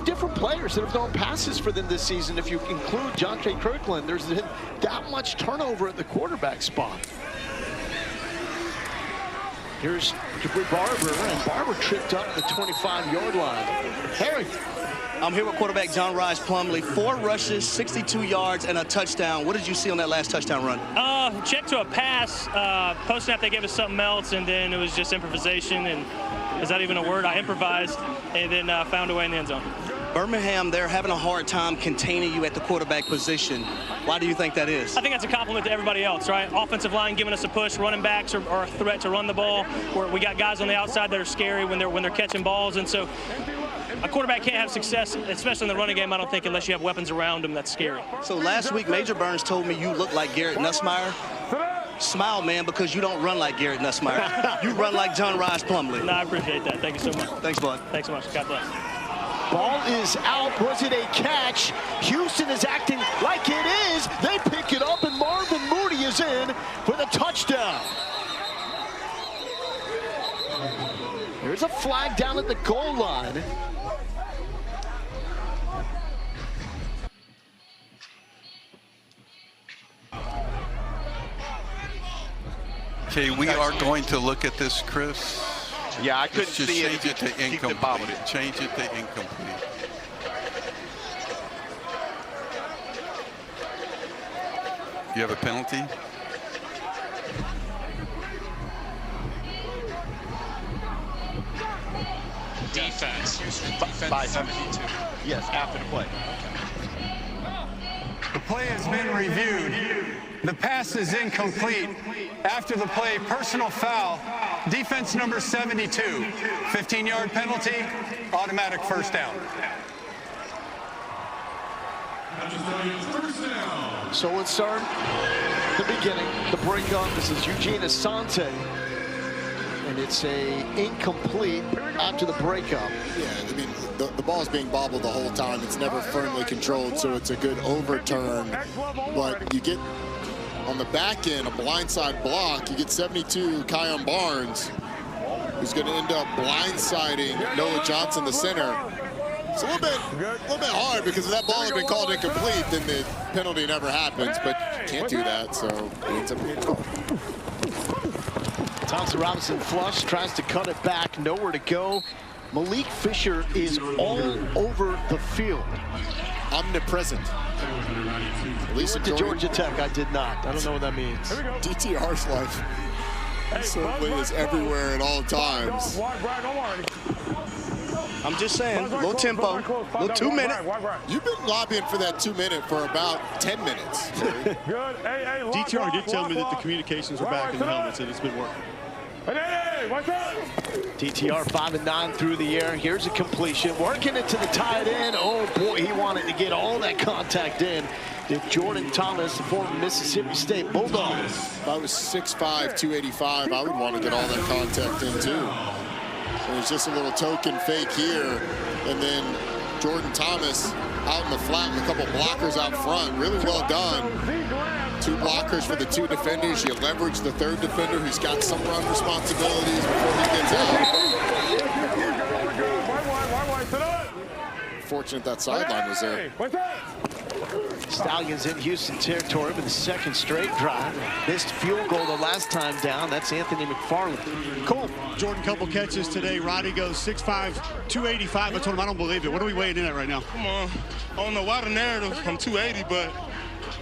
different players that have thrown passes for them this season. If you include Jontre Kirkland, there's been that much turnover at the quarterback spot. Here's Barber, and Barber tripped up the 25-yard line. Harry. I'm here with quarterback John Rice Plumlee. 4 rushes, 62 yards, and a touchdown. What did you see on that last touchdown run? Check to a pass. Post-snap, they gave us something else, and then it was just improvisation. And is that even a word? I improvised, and then found a way in the end zone. Birmingham, they're having a hard time containing you at the quarterback position. Why do you think that is? I think that's a compliment to everybody else, right? Offensive line giving us a push, running backs are a threat to run the ball. Where we got guys on the outside that are scary when they're catching balls, and so a quarterback can't have success, especially in the running game, I don't think, unless you have weapons around him that's scary. So last week, Major Burns told me you look like Garrett Nussmeier. Smile, man, because you don't run like Garrett Nussmeier. You run like John Rice Plumlee. No, I appreciate that. Thank you so much. Thanks, bud. Thanks so much. God bless. Ball is out. Was it a catch? Houston is acting like it is. They pick it up, and Marvin Moody is in for the touchdown. There's a flag down at the goal line. Okay, we are going to look at this, Chris. Yeah, I couldn't just see it. Change it to incomplete. Change it to incomplete. You have a penalty? Defense. Defense 72. Yes, after the play. The play has been reviewed. The pass is incomplete. After the play, personal foul. Defense number 72. 15-yard penalty, automatic first down. So let's start the beginning, the breakup. This is Eugene Asante. And it's a incomplete after the breakup. Yeah, I mean, the ball's being bobbled the whole time. It's never firmly controlled, so it's a good overturn. But you get, on the back end, a blindside block. You get 72, Kion Barnes, who's going to end up blindsiding Noah Johnson, the center. It's a little bit hard because if that ball had been called incomplete, then the penalty never happens. But you can't do that, so it ends up being called. Thompson Robinson flush, tries to cut it back, nowhere to go. Malik Fisher is all over the field. Omnipresent. Lisa to Georgia Tech, I did not. I don't know what that means. DTR's life. He certainly is everywhere at all times. I'm just saying, little tempo, little 2 minute. You've been lobbying for that 2 minute for about 10 minutes. DTR did tell me that the communications were back in the helmets and it's been working. DTR 5-9 through the air. Here's a completion, working it to the tight end. Oh boy, he wanted to get all that contact in. Did Jordan Thomas, the former Mississippi State Bulldog. If I was 6'5", 285, I would want to get all that contact in too. It was just a little token fake here, and then Jordan Thomas out in the flat with a couple blockers out front. Really well done. 2 blockers for the 2 defenders. You leverage the 3rd defender who's got some run responsibilities before he gets out. Fortunate that sideline was there. Stallions in Houston territory with the 2nd straight drive. Missed field goal the last time down. That's Anthony McFarland. Cool. Jordan, couple catches today. Roddy goes 6'5", 285. I told him I don't believe it. What are we weighing in at right now? Come on. I don't know why the narrative from 280, but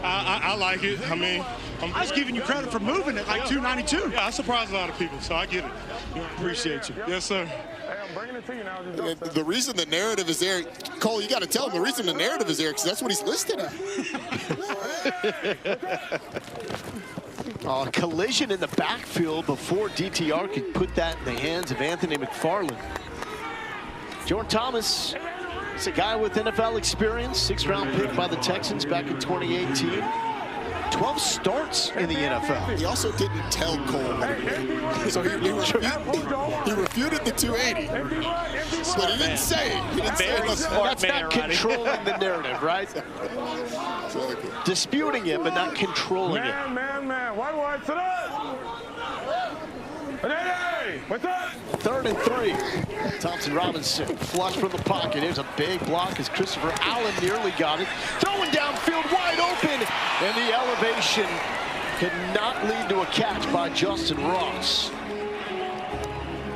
I like it. I mean, I was giving you credit for moving it like 292. Yeah, I surprised a lot of people, so I get it. Appreciate you. Yes, sir. The reason the narrative is there, Cole, you got to tell him the reason the narrative is there because that's what he's listed at. Collision in the backfield before DTR could put that in the hands of Anthony McFarland. Jordan Thomas is a guy with NFL experience, 6th-round pick by the Texans back in 2018. 12 starts in the NFL. He also didn't tell Cole what he did. So he refuted the 280. But he didn't say it. He didn't say it. That's not controlling the narrative, right? Disputing it, but not controlling it. Man. Wide, sit up. What's up? 3rd and 3. Thompson Robinson flush from the pocket. Here's a big block as Christopher Allen nearly got it. Throwing downfield wide open. And the elevation could not lead to a catch by Justin Ross.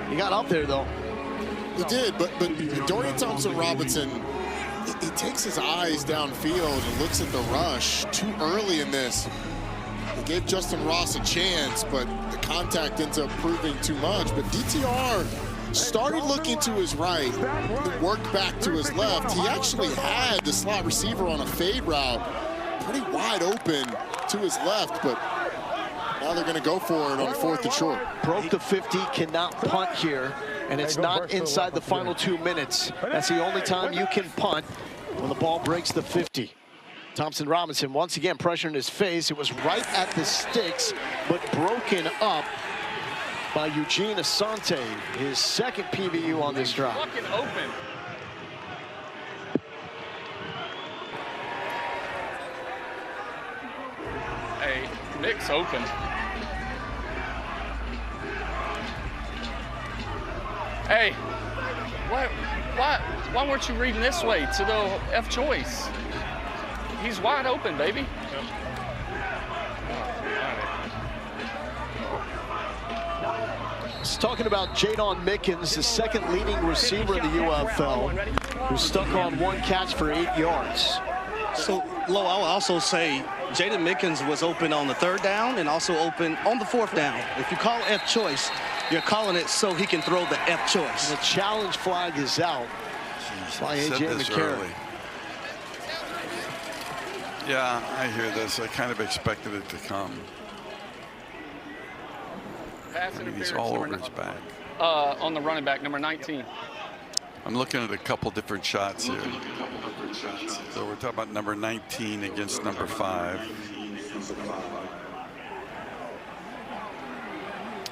He got up there, though. He did, but Dorian Thompson-Robinson, he takes his eyes downfield and looks at the rush too early in this. He gave Justin Ross a chance, but the contact ends up proving too much. But DTR started looking to his right, then worked back to his left. He actually had the slot receiver on a fade route, pretty wide open to his left, but now they're going to go for it on 4th and short. Broke the 50, cannot punt here, and it's not inside the final 2 minutes. That's the only time you can punt when the ball breaks the 50. Thompson Robinson once again pressuring his face. It was right at the sticks, but broken up by Eugene Asante, his 2nd PBU on this drive. Fucking open. Hey, Nick's open. Hey, why weren't you reading this way to the F choice? He's wide open, baby. Let's talking about Jadon Mickens, the 2nd leading receiver in the UFL, who stuck on 1 catch for 8 yards. So, Lo, I will also say Jadon Mickens was open on the 3rd down and also open on the 4th down. If you call F choice, you're calling it so he can throw the F choice. And the challenge flag is out by A.J. McCarron. Yeah, I hear this. I kind of expected it to come. He's all over his back. On the running back, number 19. I'm looking at a couple different shots here. So we're talking about number 19 against number 5.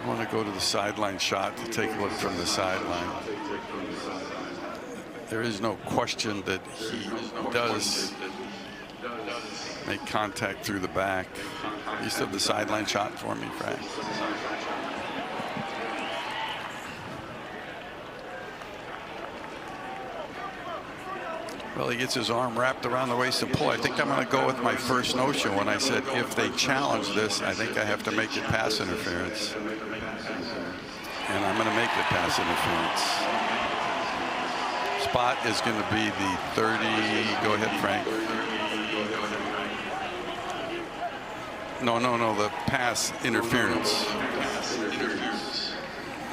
I want to go to the sideline shot to take a look from the sideline. There is no question that he does make contact through the back. You still have the sideline shot for me, Frank. Well, he gets his arm wrapped around the waist and pull. I think I'm going to go with my first notion when I said if they challenge this, I think I have to make it pass interference. And I'm going to make it pass interference. Spot is going to be the 30. Go ahead, Frank. No, the pass interference.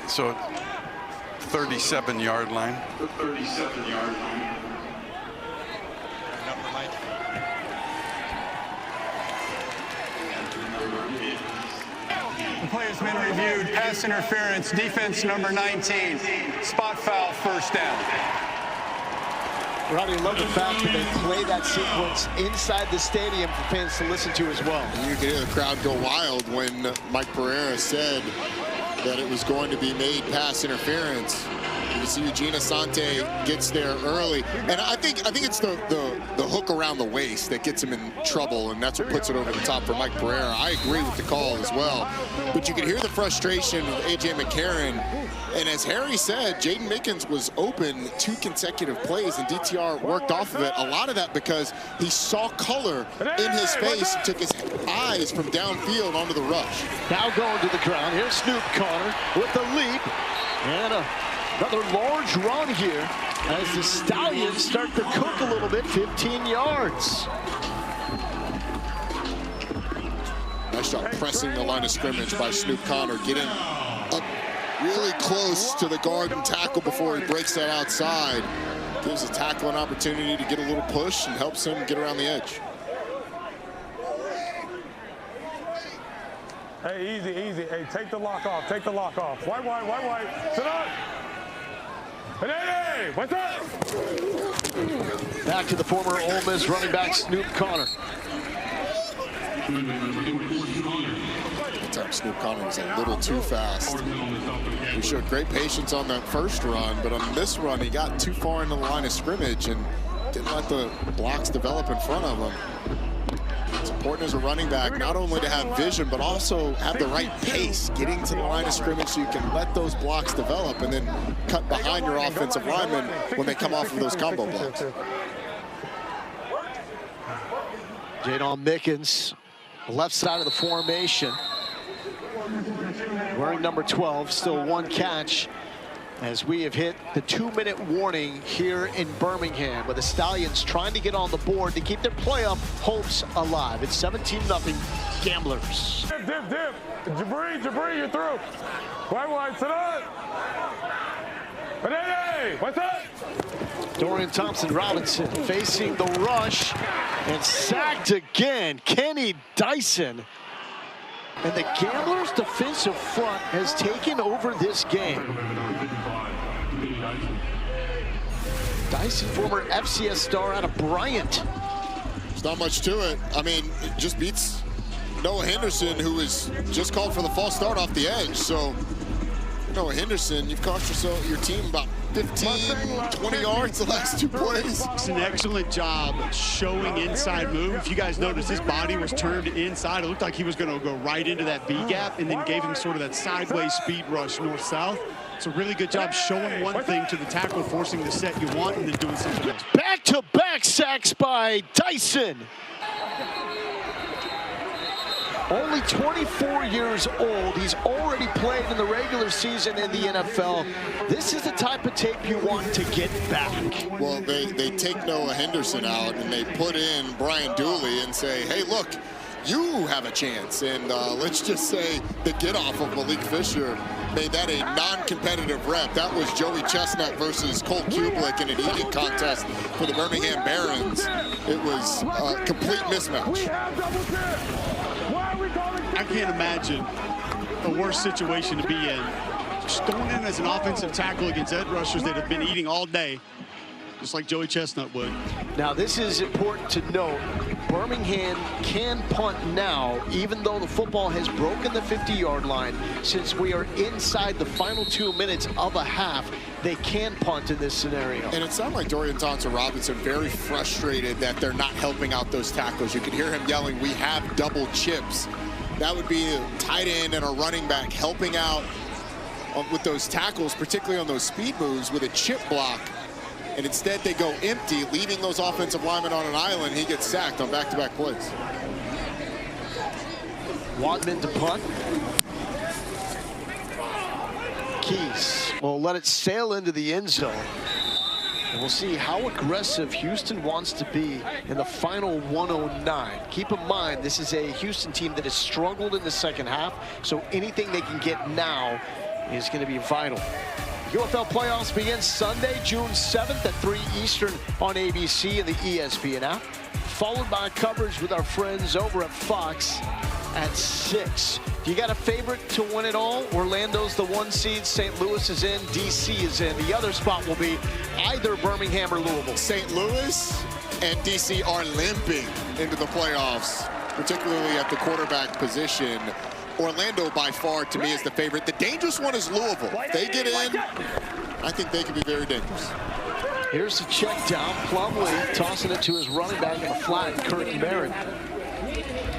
So 37-yard line. The 37-yard line. Number, Mike. The play has been reviewed. Pass interference, defense number 19. Spot foul, first down. Rodney, I love the fact that they play that sequence inside the stadium for fans to listen to as well. You could hear the crowd go wild when Mike Pereira said that it was going to be made pass interference. You see Eugene Asante gets there early, and I think it's the hook around the waist that gets him in trouble, and that's what puts it over the top for Mike Pereira. I agree with the call as well, but you can hear the frustration of A.J. McCarron, and as Harry said, Jaden Mickens was open 2 consecutive plays, and DTR worked off of it. A lot of that because he saw color in his face, took his eyes from downfield onto the rush. Now going to the ground. Here's Snoop Connor with the leap, and another large run here as the Stallions start to cook a little bit, 15 yards. Nice job pressing the line of scrimmage by Snoop Connor, getting up really close to the guard and tackle before he breaks that outside. Gives the tackle an opportunity to get a little push and helps him get around the edge. Hey, easy, easy. Hey, take the lock off. Take the lock off. White, white, white, white. Sit up. Hey, what's up? Back to the former Ole Miss running back, Snoop Connor. That time Snoop Connor was a little too fast. He showed great patience on that first run, but on this run, he got too far into the line of scrimmage and didn't let the blocks develop in front of him. It's important as a running back not only to have vision, but also have the right pace, getting to the line of scrimmage so you can let those blocks develop and then cut behind your offensive linemen when they come off of those combo blocks. Jaden Mickens, left side of the formation. Wearing number 12, still 1 catch. As we have hit the 2-minute warning here in Birmingham, with the Stallions trying to get on the board to keep their playoff hopes alive. It's 17-0 Gamblers. Dip, dip, dip. Jabri, you're through. White, white, sit up. Hey, what's up? Dorian Thompson-Robinson facing the rush and sacked again. Kenny Dyson. And the Gamblers' defensive front has taken over this game. Dyson, former FCS star out of Bryant. There's not much to it. I mean, it just beats Noah Henderson, who was just called for the false start off the edge. So, Noah Henderson, you've cost your team about 15, 20 yards the last 2 plays. It's an excellent job showing inside move. If you guys notice, his body was turned inside. It looked like he was going to go right into that B gap and then gave him sort of that sideways speed rush north-south. It's a really good job showing one thing to the tackle, forcing the set you want, and then doing something else. Back-to-back sacks by Dyson. Only 24 years old. He's already played in the regular season in the NFL. This is the type of tape you want to get back. Well, they take Noah Henderson out and they put in Brian Dooley and say, hey, look, you have a chance. And let's just say the get-off of Malik Fisher made that a non-competitive rep. That was Joey Chestnut versus Cole Kublik in an eating contest for the Birmingham Barons. It was a complete mismatch. I can't imagine a worse situation to be in. Just going in as an offensive tackle against edge rushers that have been eating all day, just like Joey Chestnut would. Now, this is important to note. Birmingham can punt now, even though the football has broken the 50-yard line. Since we are inside the final 2 minutes of a half, they can punt in this scenario. And it sounded like Dorian Thompson-Robinson very frustrated that they're not helping out those tackles. You could hear him yelling, we have double chips. That would be a tight end and a running back helping out with those tackles, particularly on those speed moves with a chip block. And instead they go empty, leaving those offensive linemen on an island. He gets sacked on back-to-back plays. Wadman to punt. Keys will let it sail into the end zone. And we'll see how aggressive Houston wants to be in the final 109. Keep in mind, this is a Houston team that has struggled in the second half, so anything they can get now is going to be vital. UFL playoffs begin Sunday, June 7th at 3 Eastern on ABC and the ESPN app, followed by coverage with our friends over at Fox at 6. You got a favorite to win it all? Orlando's the 1 seed, St. Louis is in, DC is in. The other spot will be either Birmingham or Louisville. St. Louis and DC are limping into the playoffs, particularly at the quarterback position. Orlando, by far, to me, is the favorite. The dangerous one is Louisville. If they get in, I think they can be very dangerous. Here's the check down. Plumlee tossing it to his running back in the flat, Kirk Merritt.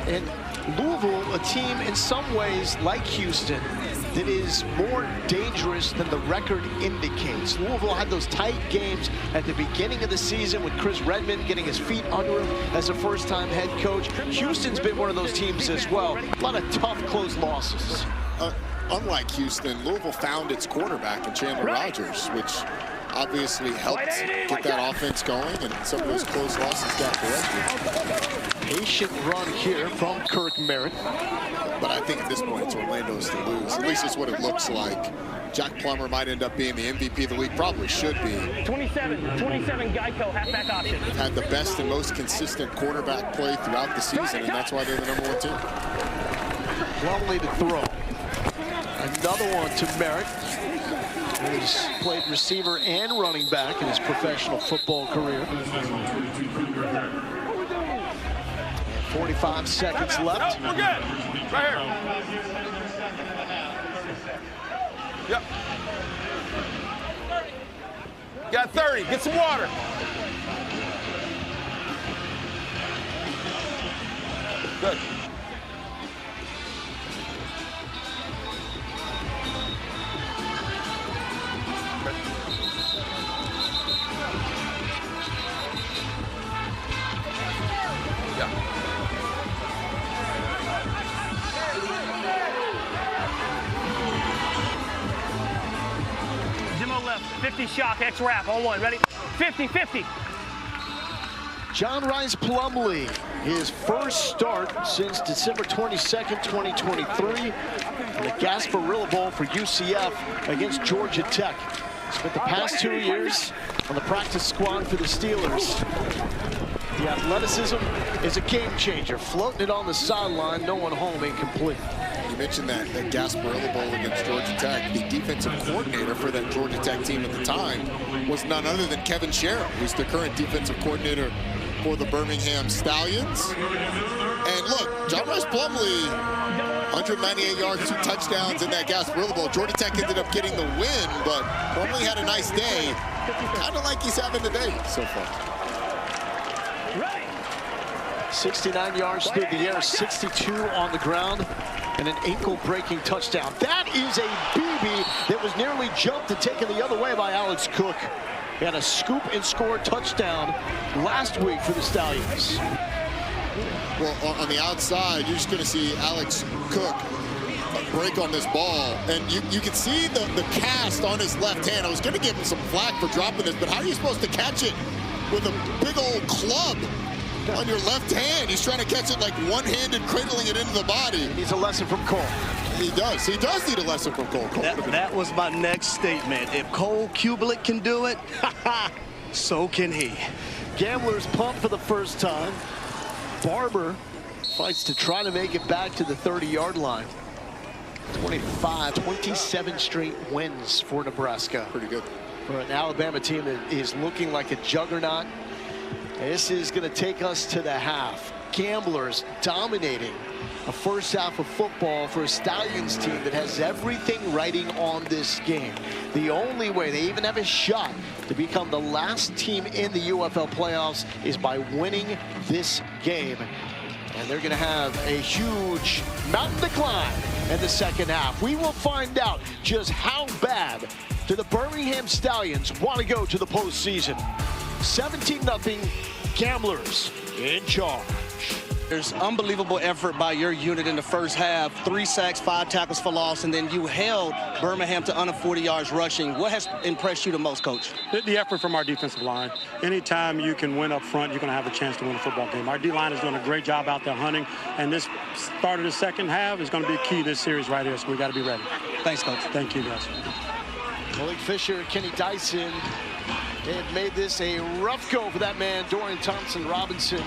And Louisville, a team in some ways like Houston, that is more dangerous than the record indicates. Louisville had those tight games at the beginning of the season with Chris Redmond getting his feet under him as a first-time head coach. Houston's been one of those teams as well. A lot of tough, close losses. Unlike Houston, Louisville found its quarterback in Chandler Rogers, which obviously helped get that offense going, and some of those close losses got corrected. Patient run here from Kirk Merritt. But I think at this point it's Orlando's to lose. At least it's what it looks like. Jack Plummer might end up being the MVP of the league. Probably should be. 27 Geico halfback option. They've had the best and most consistent quarterback play throughout the season, and that's why they're the #1 team. Plumlee to throw. Another one to Merritt. He's played receiver and running back in his professional football career. 45 seconds left. We're good. Right here. Yep. Got 30. Get some water. Good. Jimmo left, 50 shock, X wrap on 1, ready? 50, 50. John Rice Plumlee, his first start since December 22nd, 2023, in the Gasparilla Bowl for UCF against Georgia Tech. Spent the past 2 years on the practice squad for the Steelers. The athleticism is a game changer. Floating it on the sideline, no one home, incomplete. You mentioned that Gasparilla Bowl against Georgia Tech. The defensive coordinator for that Georgia Tech team at the time was none other than Kevin Sherrill, who's the current defensive coordinator for the Birmingham Stallions. And look, John Rice Plumlee, 198 yards, 2 touchdowns in that Gasparilla Bowl. Georgia Tech ended up getting the win, but Plumlee had a nice day, kind of like he's having today so far. 69 yards through the air, 62 on the ground, and an ankle-breaking touchdown. That is a BB that was nearly jumped and taken the other way by Alex Cook. He had a scoop and score touchdown last week for the Stallions. Well, on the outside, you're just going to see Alex Cook break on this ball, and you can see the cast on his left hand. I was going to give him some flack for dropping this, but how are you supposed to catch it with a big old club on your left hand? He's trying to catch it like one-handed, cradling it into the body. He needs a lesson from Cole. He does. He does need a lesson from Cole. That was my next statement. If Cole Kubelik can do it, so can he. Gamblers pumped for the first time. Barber fights to try to make it back to the 30-yard line. 27 straight wins for Nebraska. Pretty good. For an Alabama team that is looking like a juggernaut. This is going to take us to the half. Gamblers dominating a first half of football for a Stallions team that has everything riding on this game. The only way they even have a shot to become the last team in the UFL playoffs is by winning this game. And they're going to have a huge mountain to climb in the second half. We will find out just how bad do the Birmingham Stallions want to go to the postseason. 17-0, Gamblers in charge. There's unbelievable effort by your unit in the first half. 3 sacks, 5 tackles for loss, and then you held Birmingham to under 40 yards rushing. What has impressed you the most, Coach? The effort from our defensive line. Anytime you can win up front, you're going to have a chance to win a football game. Our D-line is doing a great job out there hunting, and this start of the second half is going to be key this series right here, so we got to be ready. Thanks, Coach. Thank you, guys. Malik Fisher, Kenny Dyson, they have made this a rough go for that man, Dorian Thompson-Robinson.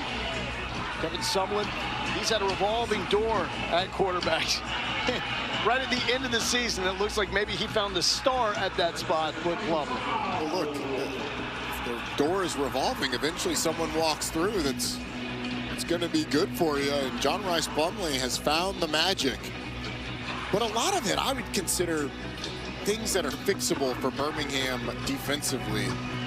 Kevin Sumlin, he's at a revolving door at quarterback. Right at the end of the season, it looks like maybe he found the star at that spot with Plumlee. Well, look, the door is revolving. Eventually someone walks through that's going to be good for you. And John Rice Plumlee has found the magic. But a lot of it I would consider things that are fixable for Birmingham defensively.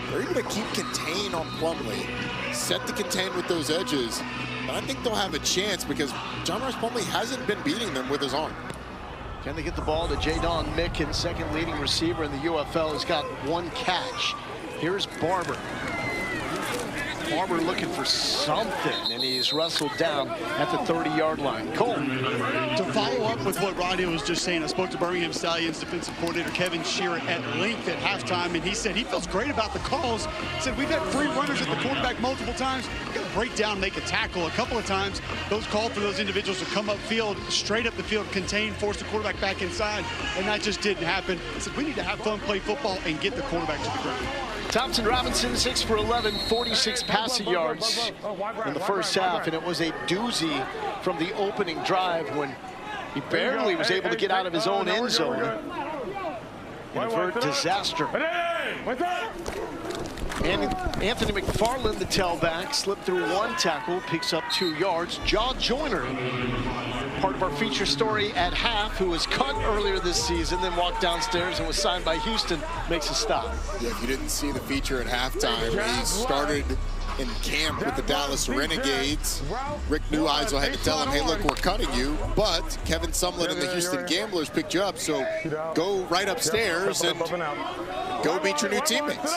They're able to keep contain on Plumlee, set the contain with those edges. And I think they'll have a chance because John Rice Plumlee hasn't been beating them with his arm. Can they get the ball to Jadon Mickens, second leading receiver in the UFL? He's got one catch. Here's Barber. Barber looking for something, and he's wrestled down at the 30-yard line. Cole. To follow up with what Rodney was just saying, I spoke to Birmingham Stallions defensive coordinator Kevin Shearer at length at halftime, and he said he feels great about the calls. He said, we've had 3 runners at the quarterback multiple times. We've got to break down, make a tackle a couple of times. Those calls for those individuals to come upfield, straight up the field, contain, force the quarterback back inside, and that just didn't happen. He said, we need to have fun, play football, and get the quarterback to the ground. Thompson-Robinson, 6 for 11, 46 passing yards in the first half, and it was a doozy from the opening drive when he barely was able to get out of his own end zone. An avert disaster. And Anthony McFarland, the tailback, slipped through 1 tackle, picks up 2 yards. Jaw Joyner, part of our feature story at half, who was cut earlier this season, then walked downstairs and was signed by Houston, makes a stop. Yeah, if you didn't see the feature at halftime, he started in camp with the Dallas Renegades. Rick Neuheisel had to tell him, hey, look, we're cutting you. But Kevin Sumlin and the Houston Gamblers picked you up, so go right upstairs and go meet your new teammates.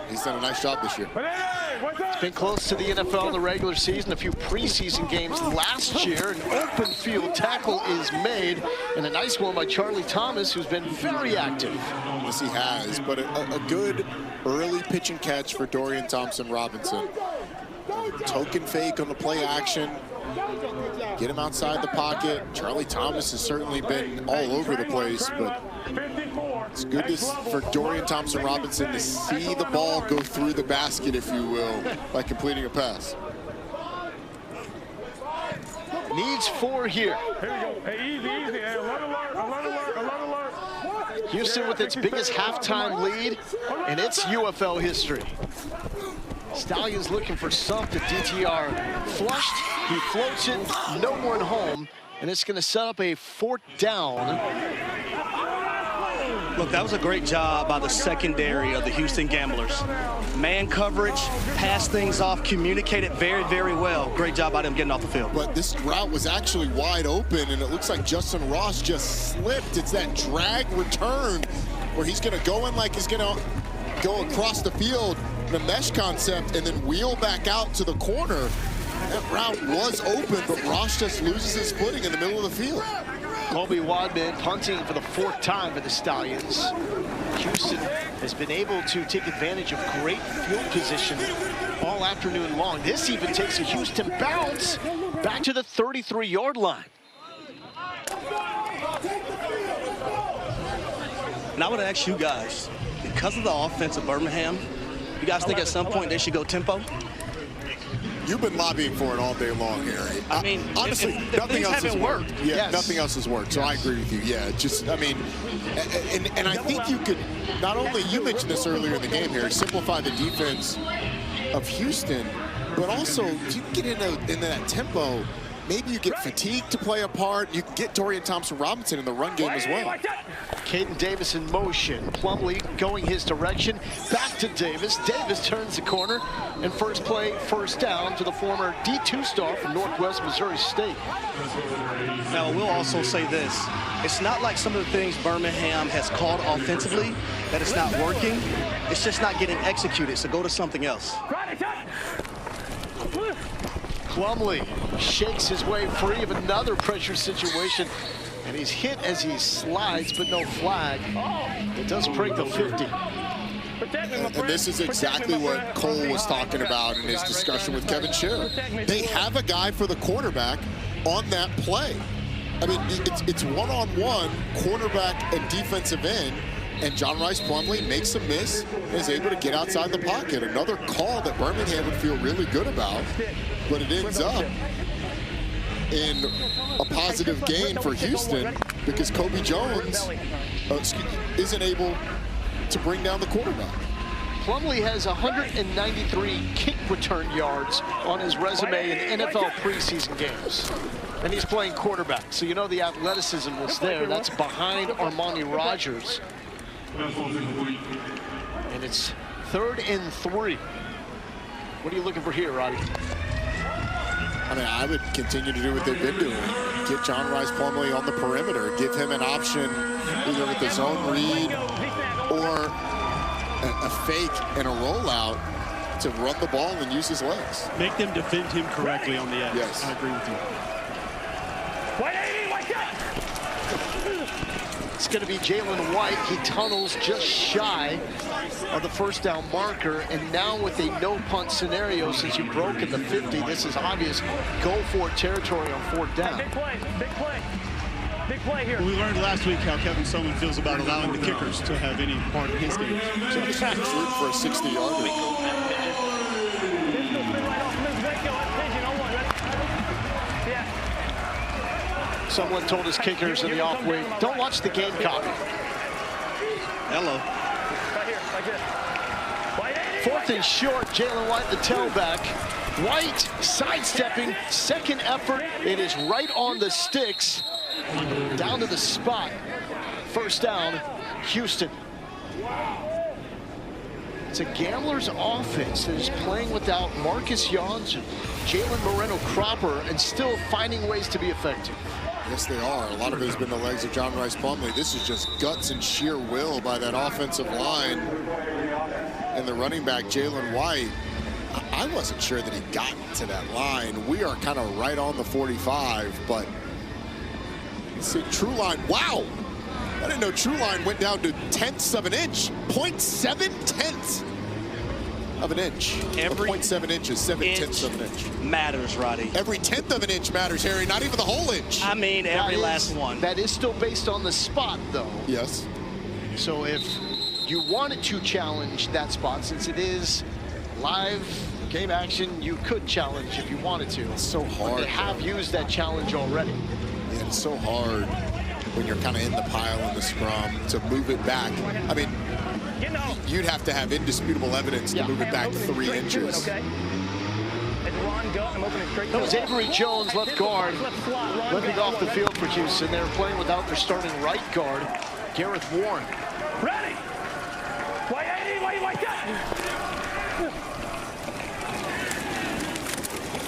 He's done a nice job this year. It's been close to the NFL in the regular season. A few preseason games last year. An open field tackle is made, and a nice one by Charlie Thomas, who's been very active. Yes, he has, but a good early pitch and catch for Dorian Thompson-Robinson. Token fake on the play action. Get him outside the pocket. Charlie Thomas has certainly been all over the place, but it's good for Dorian Thompson-Robinson to see the ball go through the basket, if you will, by completing a pass. Needs 4 here. Here we go. Hey, easy. Alert, alert. Houston with its biggest halftime lead in its UFL history. Stallions looking for something. DTR flushed. He floats it. No one home. And it's going to set up a 4th down. Look, that was a great job by the secondary of the Houston Gamblers. Man coverage, pass things off, communicated very, very well. Great job by them getting off the field. But this route was actually wide open, and it looks like Justin Ross just slipped. It's that drag return where he's going to go in like he's going to go across the field, the mesh concept, and then wheel back out to the corner. That route was open, but Ross just loses his footing in the middle of the field. Colby Wadman punting for the 4th time for the Stallions. Houston has been able to take advantage of great field position all afternoon long. This even takes a Houston bounce back to the 33-yard line. And I would ask you guys, because of the offense of Birmingham, you guys think at some point they should go tempo? You've been lobbying for it all day long, Harry. I mean, honestly, nothing else has worked. Yeah, yes. Nothing else has worked. So I agree with you. Yeah, just, I mean, and I think you could, not only, you mentioned this earlier in the game, Harry, simplify the defense of Houston, but also, you get into that tempo, maybe you get fatigue to play a part. You can get Dorian Thompson-Robinson in the run game as well. Caden Davis in motion. Plumlee going his direction. Back to Davis. Davis turns the corner. And first play, 1st down to the former D2 star from Northwest Missouri State. Now, we'll also say this. It's not like some of the things Birmingham has called offensively that it's not working. It's just not getting executed. So go to something else. Plumlee shakes his way free of another pressure situation, and he's hit as he slides, but no flag. It does break the 50. And this is exactly what Cole was talking about in his discussion with Kevin Shearer. They have a guy for the quarterback on that play. I mean, it's one-on-one quarterback and defensive end. And John Rice Plumlee makes a miss and is able to get outside the pocket. Another call that Birmingham would feel really good about, but it ends up in a positive gain for Houston because Kobe Jones isn't able to bring down the quarterback. Plumlee has 193 kick return yards on his resume in NFL preseason games. And he's playing quarterback, so you know the athleticism was there. That's behind Armani Rogers. And it's 3rd and 3. What are you looking for here, Roddy? I mean, I would continue to do what they've been doing. Get John Rice Plumlee on the perimeter. Give him an option either with his own read or a fake and a rollout to run the ball and use his legs. Make them defend him correctly on the edge. Yes. I agree with you. It's going to be Jalen White. He tunnels just shy of the first down marker. And now with a no punt scenario, since you broke in the 50, this is obvious go for it territory on 4th down. Big play, big play. Big play here. We learned last week how Kevin Soman feels about allowing the kickers to have any part in his game. So he's root for a 60-yarder. Someone told his kickers in the off week, don't watch the game copy. Hello. 4th and short, Jalen White, the tailback. White sidestepping, second effort. It is right on the sticks, down to the spot. 1st down, Houston. It's a Gamblers offense that is playing without Marcus Johnson, Jalen Moreno-Cropper, and still finding ways to be effective. Yes, they are. A lot of it has been the legs of John Rice Plumlee. This is just guts and sheer will by that offensive line. And the running back, Jalen White, I wasn't sure that he got to that line. We are kind of right on the 45, but let's see, true line. Wow! I didn't know true line went down to tenths of an inch. 0.7 of an inch. Every 0.7 inches, 7/10 of an inch. Matters, Roddy. Every 10th of an inch matters, Harry. Not even the whole inch. I mean, every last one. That is still based on the spot, though. Yes. So if you wanted to challenge that spot, since it is live game action, you could challenge if you wanted to. It's so hard. But they have used that challenge already. Yeah, it's so hard when you're kind of in the pile in the scrum to move it back. I mean, you'd have to have indisputable evidence to move it back 3 inches. That was Avery Jones, left guard, lifting off the field for Houston. They're playing without their starting right guard, Gareth Warren. Ready? Why you like that?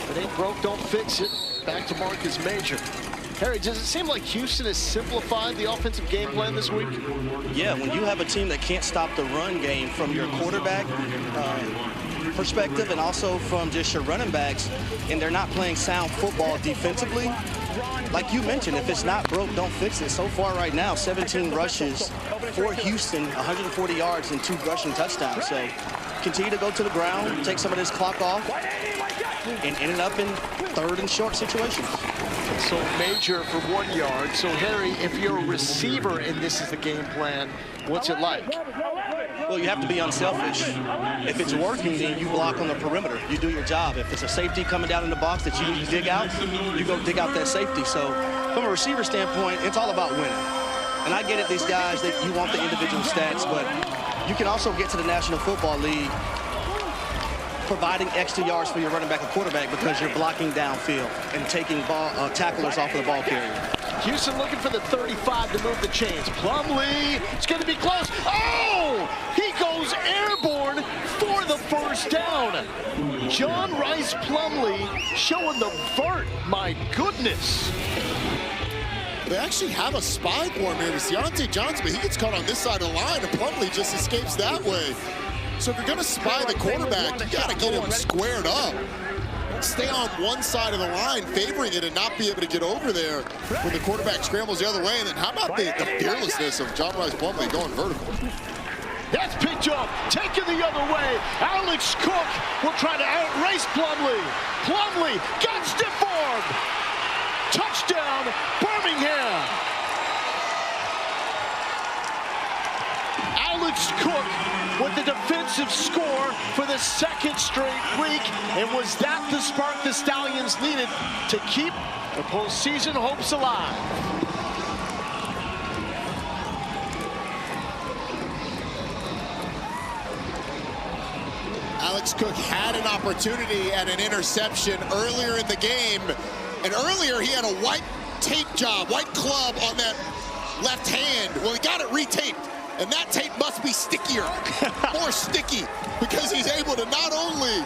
If it ain't broke, don't fix it. Back to Marcus Major. Harry, does it seem like Houston has simplified the offensive game plan this week? Yeah, when you have a team that can't stop the run game from your quarterback perspective and also from just your running backs, and they're not playing sound football defensively, like you mentioned, if it's not broke, don't fix it. So far right now, 17 rushes for Houston, 140 yards and 2 rushing touchdowns. So continue to go to the ground, take some of this clock off, and ended up in 3rd and short situations. So Major for 1 yard. So Harry, if you're a receiver and this is the game plan, what's it like? Well, you have to be unselfish. If it's working, then you block on the perimeter. You do your job. If it's a safety coming down in the box that you need to dig out, you go dig out that safety. So from a receiver standpoint, it's all about winning. And I get it, these guys, that you want the individual stats, but you can also get to the National Football League providing extra yards for your running back and quarterback because you're blocking downfield and taking tacklers off of the ball carrier. Houston looking for the 35 to move the chains. Plumlee, it's going to be close. Oh! He goes airborne for the 1st down. John Rice Plumlee showing the vert. My goodness. They actually have a spy for him here. It's Deontay Johnson, but he gets caught on this side of the line, and Plumlee just escapes that way. So if you're going to spy the quarterback, you got to get him squared up. Stay on one side of the line, favoring it and not be able to get over there when the quarterback scrambles the other way. And then how about the fearlessness of John Rice Plumlee going vertical? That's picked up, taken the other way. Alex Cook will try to outrace Plumlee. Plumlee got stiff armed. Touchdown, Birmingham. Alex Cook with the defensive score for the second straight week. And was that the spark the Stallions needed to keep the postseason hopes alive? Alex Cook had an opportunity at an interception earlier in the game. And earlier he had a white tape job, white club on that left hand. Well, he got it retaped. And that tape must be stickier, more sticky, because he's able to not only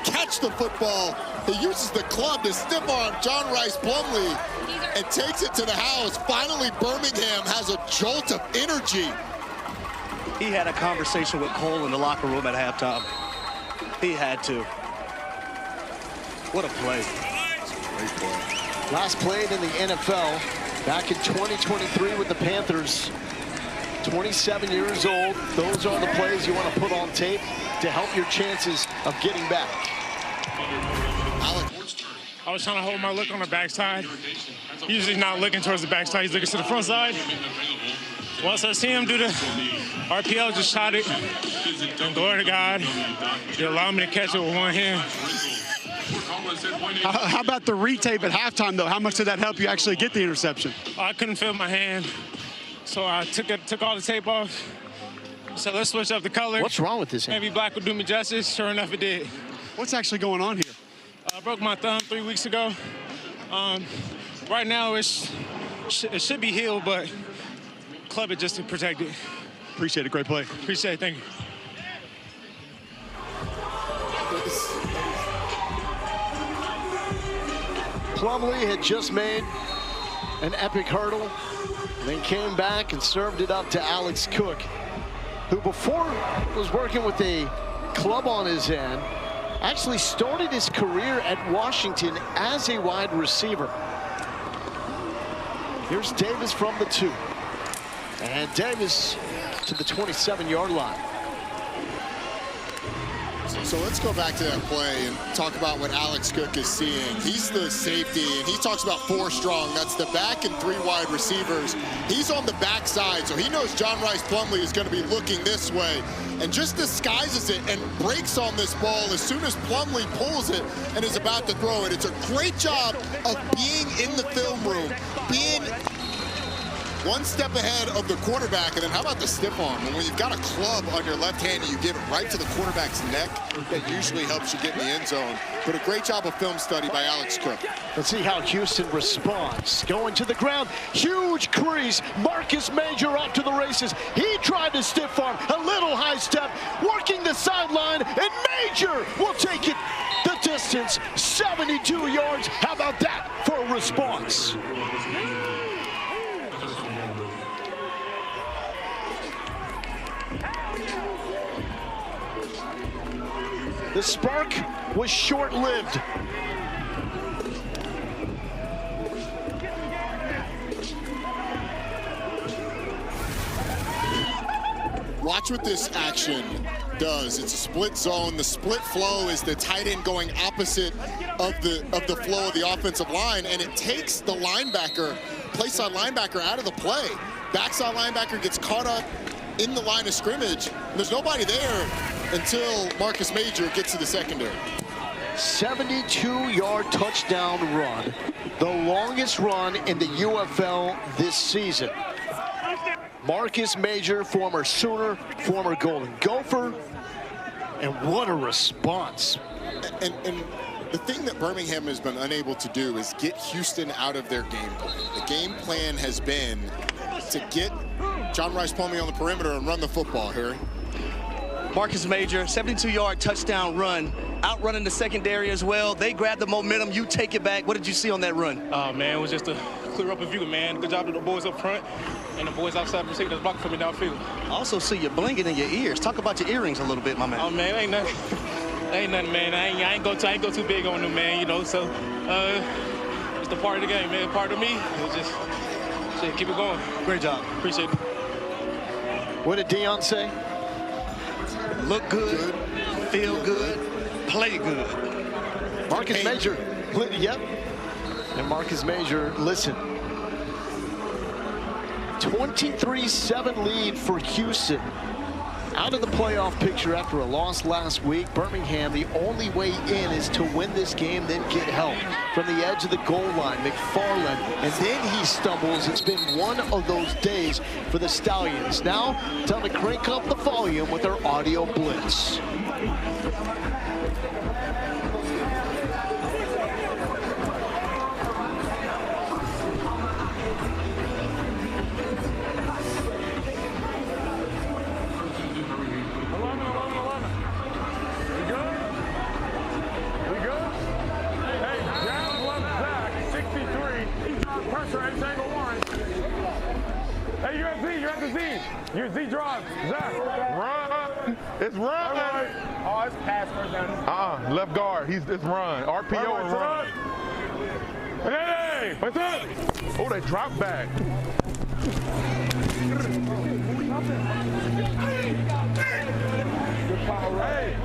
catch the football, he uses the club to stiff arm John Rice Plumlee and takes it to the house. Finally, Birmingham has a jolt of energy. He had a conversation with Cole in the locker room at halftime. He had to. What a play. Great play. Last played in the NFL back in 2023 with the Panthers. 27 years old. Those are the plays you want to put on tape to help your chances of getting back. I was trying to hold my look on the backside. Usually he's not looking towards the backside, he's looking to the front side. Once I see him do the RPO, just shot it. And glory to God, he allowed me to catch it with one hand. How about the retape at halftime, though? How much did that help you actually get the interception? I couldn't feel my hand, so I took all the tape off. So let's switch up the color. What's wrong with this hand? Maybe black would do me justice. Sure enough, it did. What's actually going on here? I broke my thumb 3 weeks ago. Right now, it should be healed, but club it just to protect it. Appreciate it. Great play. Appreciate it. Thank you. Plumlee had just made an epic hurdle, then came back and served it up to Alex Cook, who before was working with a club on his hand, actually started his career at Washington as a wide receiver. Here's Davis from the 2. And Davis to the 27-yard line. So let's go back to that play and talk about what Alex Cook is seeing. He's the safety, and he talks about 4 strong. That's the back and 3 wide receivers. He's on the backside, so he knows John Rice Plumlee is going to be looking this way and just disguises it and breaks on this ball as soon as Plumlee pulls it and is about to throw it. It's a great job of being in the film room, being one step ahead of the quarterback. And then how about the stiff arm? And when you've got a club on your left hand and you give it right to the quarterback's neck, that usually helps you get in the end zone. But a great job of film study by Alex Cook. Let's see how Houston responds. Going to the ground, huge crease. Marcus Major off to the races. He tried to stiff arm, a little high step, working the sideline, and Major will take it the distance, 72 yards. How about that for a response? The spark was short-lived. Watch what this action does. It's a split zone. The split flow is the tight end going opposite of the flow of the offensive line, and it takes the linebacker, play side linebacker, out of the play. Backside linebacker gets caught up in the line of scrimmage, and there's nobody there until Marcus Major gets to the secondary. 72-yard touchdown run, the longest run in the UFL this season. Marcus Major, former Sooner, former Golden Gopher, and what a response. And the thing that Birmingham has been unable to do is get Houston out of their game plan. The game plan has been to get John Rice Plumlee on the perimeter and run the football, Harry. Marcus Major, 72-yard touchdown run, outrunning the secondary as well. They grab the momentum, you take it back. What did you see on that run? Oh, man, it was just a clear up view, man. Good job to the boys up front and the boys outside receiving that's blocking for me downfield. I also see you blinging in your ears. Talk about your earrings a little bit, my man. Oh, man, ain't nothing, man. I ain't go too big on them, man, you know, so it's the part of the game, man. Part of me. It's just, shit, keep it going. Great job. Appreciate it. What did Dion say? Look good, feel good, play good. Marcus Major, yep. And Marcus Major, listen. 23-7 lead for Houston Out of the playoff picture after a loss last week. Birmingham, the only way in is to win this game, then get help from the edge of the goal line. McFarland, and then he stumbles. It's been one of those days for the Stallions. Now, time to crank up the volume with our audio blitz. You're Z drive. Zach. Run. It's run. Right. Oh, it's pass first down. Left guard. It's run. RPO and run. Hey, what's up? Oh, they drop back. Hey.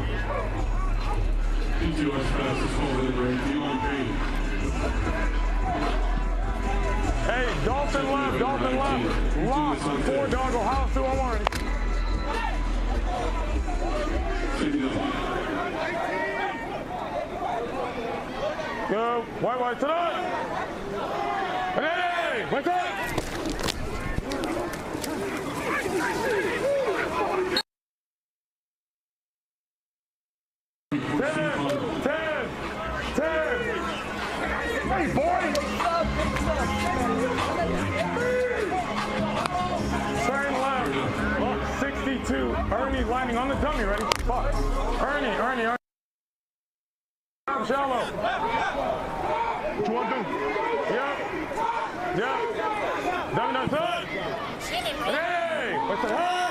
Hey, Dolphin left, Dolphin left. Lock, 4 dog, Ohio 2-1. Go, white to the. Hey, what's up? Hey, boy! Turn left. Look, 62. Ernie's landing on the dummy. Ready? Fuck. Ernie. Shallow. What you want to do? Yep. Dummy, that's it. Hey! What's the heck?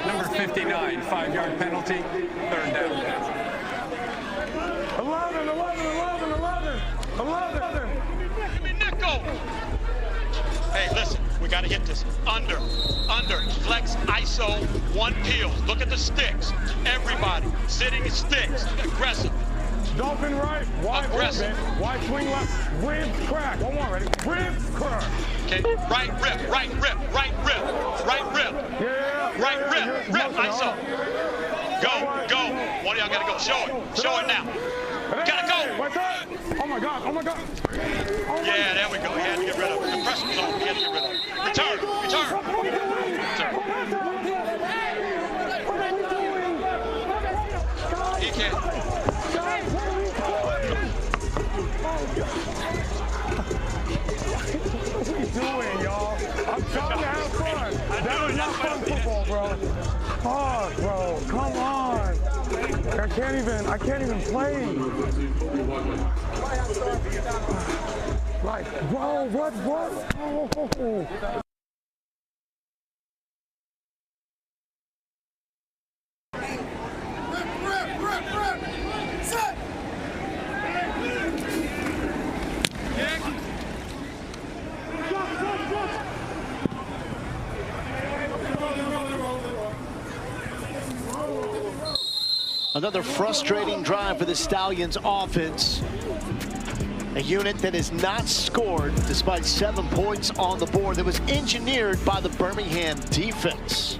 Number 59, 5-yard penalty, 3rd down. 11. Give me nickel. Hey, listen, we got to get this. Under. Flex, ISO, 1 peel. Look at the sticks. Everybody sitting in sticks. Aggressive. Dolphin right, wide orbit, wide swing left, ribs crack. One more, ready? Ribs crack. Okay, right rip. Yeah. Right rip, ISO. Go. One of y'all got to go. Show it now. Gotta go. What's up? Oh my God. Yeah, there we go. He had to get rid of it. The pressure was on. He had to get rid of it. Return. He can't. What are you doing, y'all? I'm trying to have fun. That is not fun football, bro. Oh, bro, come on. I can't even play. Like, bro, what? Oh. Another frustrating drive for the Stallions offense. A unit that has not scored despite 7 points on the board that was engineered by the Birmingham defense.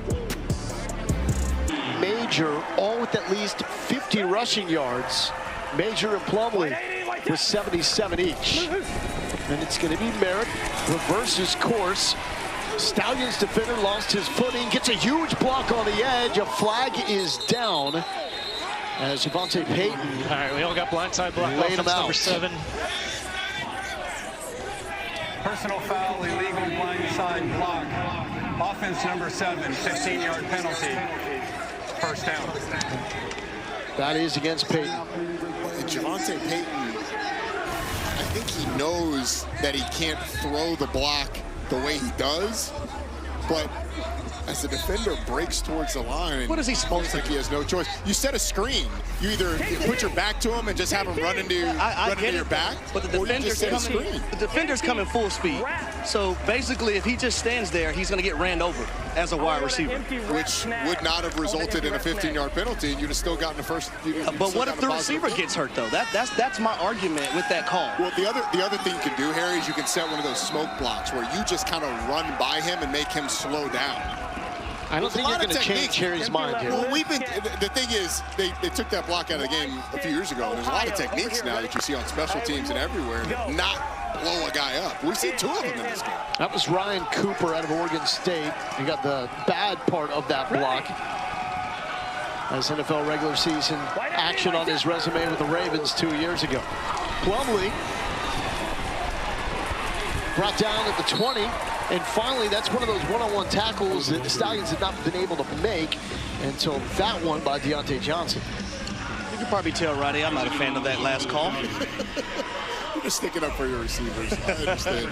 Major, all with at least 50 rushing yards. Major and Plumlee with 77 each. And it's going to be Merritt, reverses course. Stallions defender lost his footing, gets a huge block on the edge. A flag is down. As Javante Payton. All right, we all got blindside block. Laid him out. Number 7. Personal foul, illegal blindside block. Offense number 7, 15-yard penalty. 1st down. That is against Payton. Javante Payton, I think he knows that he can't throw the block the way he does, but as the defender breaks towards the line. What is he supposed to do? He has no choice. You set a screen. You either put your back to him and just have him run into your back, but the defender's coming full speed. So basically, if he just stands there, he's going to get ran over as a wide receiver, which would not have resulted in a 15-yard penalty, and you'd have still gotten the first. But what if the receiver gets hurt, though? That's my argument with that call. Well, the other thing you can do, Harry, is you can set one of those smoke blocks where you just kind of run by him and make him slow down. I don't think you're going to change Harry's mind here. Well, the thing is, they took that block out of the game a few years ago, and there's a lot of techniques now that you see on special teams and everywhere to not blow a guy up. We've seen 2 of them in this game. That was Ryan Cooper out of Oregon State. He got the bad part of that block. As NFL regular season action on his resume with the Ravens 2 years ago. Plumlee brought down at the 20. And finally, that's one of those one-on-one tackles that the Stallions had not been able to make until that one by Deontay Johnson. You can probably tell, Roddy, I'm not a fan of that last call. You're just sticking up for your receivers. I understand.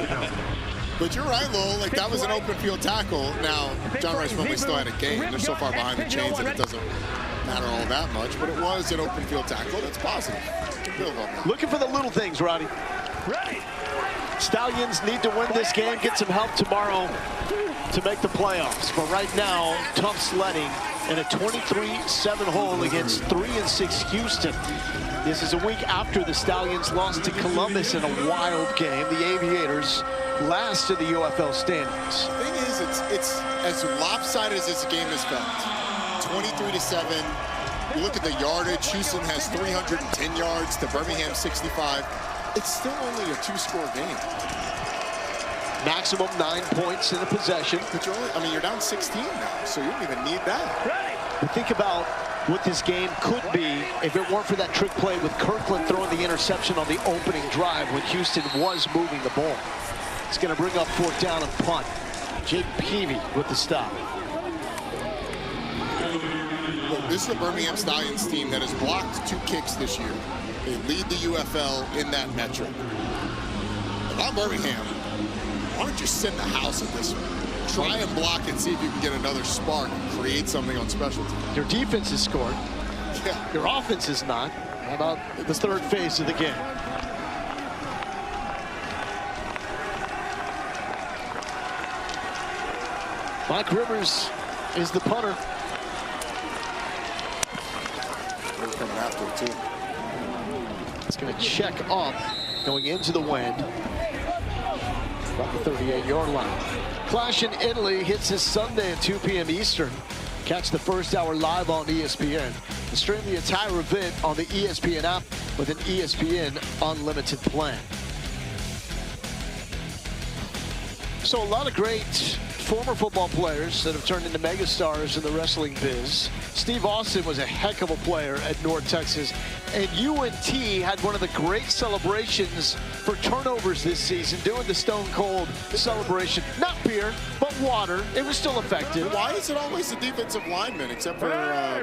But you're right, Lowell. Like, that was an open field tackle. Now, John Rice Plumlee still had a gain. They're so far behind the chains that it doesn't matter all that much. But it was an open field tackle. That's positive. Looking for the little things, Roddy. Stallions need to win this game, get some help tomorrow to make the playoffs. But right now, tough sledding in a 23-7 hole against 3-6 Houston. This is a week after the Stallions lost to Columbus in a wild game. The Aviators last in the UFL standings. The thing is, it's as lopsided as this game has felt. 23-7. You look at the yardage. Houston has 310 yards to Birmingham 65. It's still only a 2-score game. Maximum 9 points in a possession. But you're down 16 now, so you don't even need that. But think about what this game could be if it weren't for that trick play with Kirkland throwing the interception on the opening drive when Houston was moving the ball. It's going to bring up 4th down and punt. Jake Peavy with the stop. Look, this is the Birmingham Stallions team that has blocked 2 kicks this year. They lead the UFL in that metric. If I'm Birmingham, why don't you send the house at this one? Try and block and see if you can get another spark and create something on special teams. Your defense has scored. Yeah. Your offense is not. How about the 3rd phase of the game? Mike Rivers is the punter. They're coming after it, too. It's going to check up, going into the wind. About the 38-yard line. Clash in Italy hits this Sunday at 2 p.m. Eastern. Catch the first hour live on ESPN. And stream the entire event on the ESPN app with an ESPN Unlimited plan. So a lot of great former football players that have turned into megastars in the wrestling biz. Steve Austin was a heck of a player at North Texas. And UNT had one of the great celebrations for turnovers this season, doing the Stone Cold celebration. Not beer, but water. It was still effective. Why is it always the defensive lineman, except for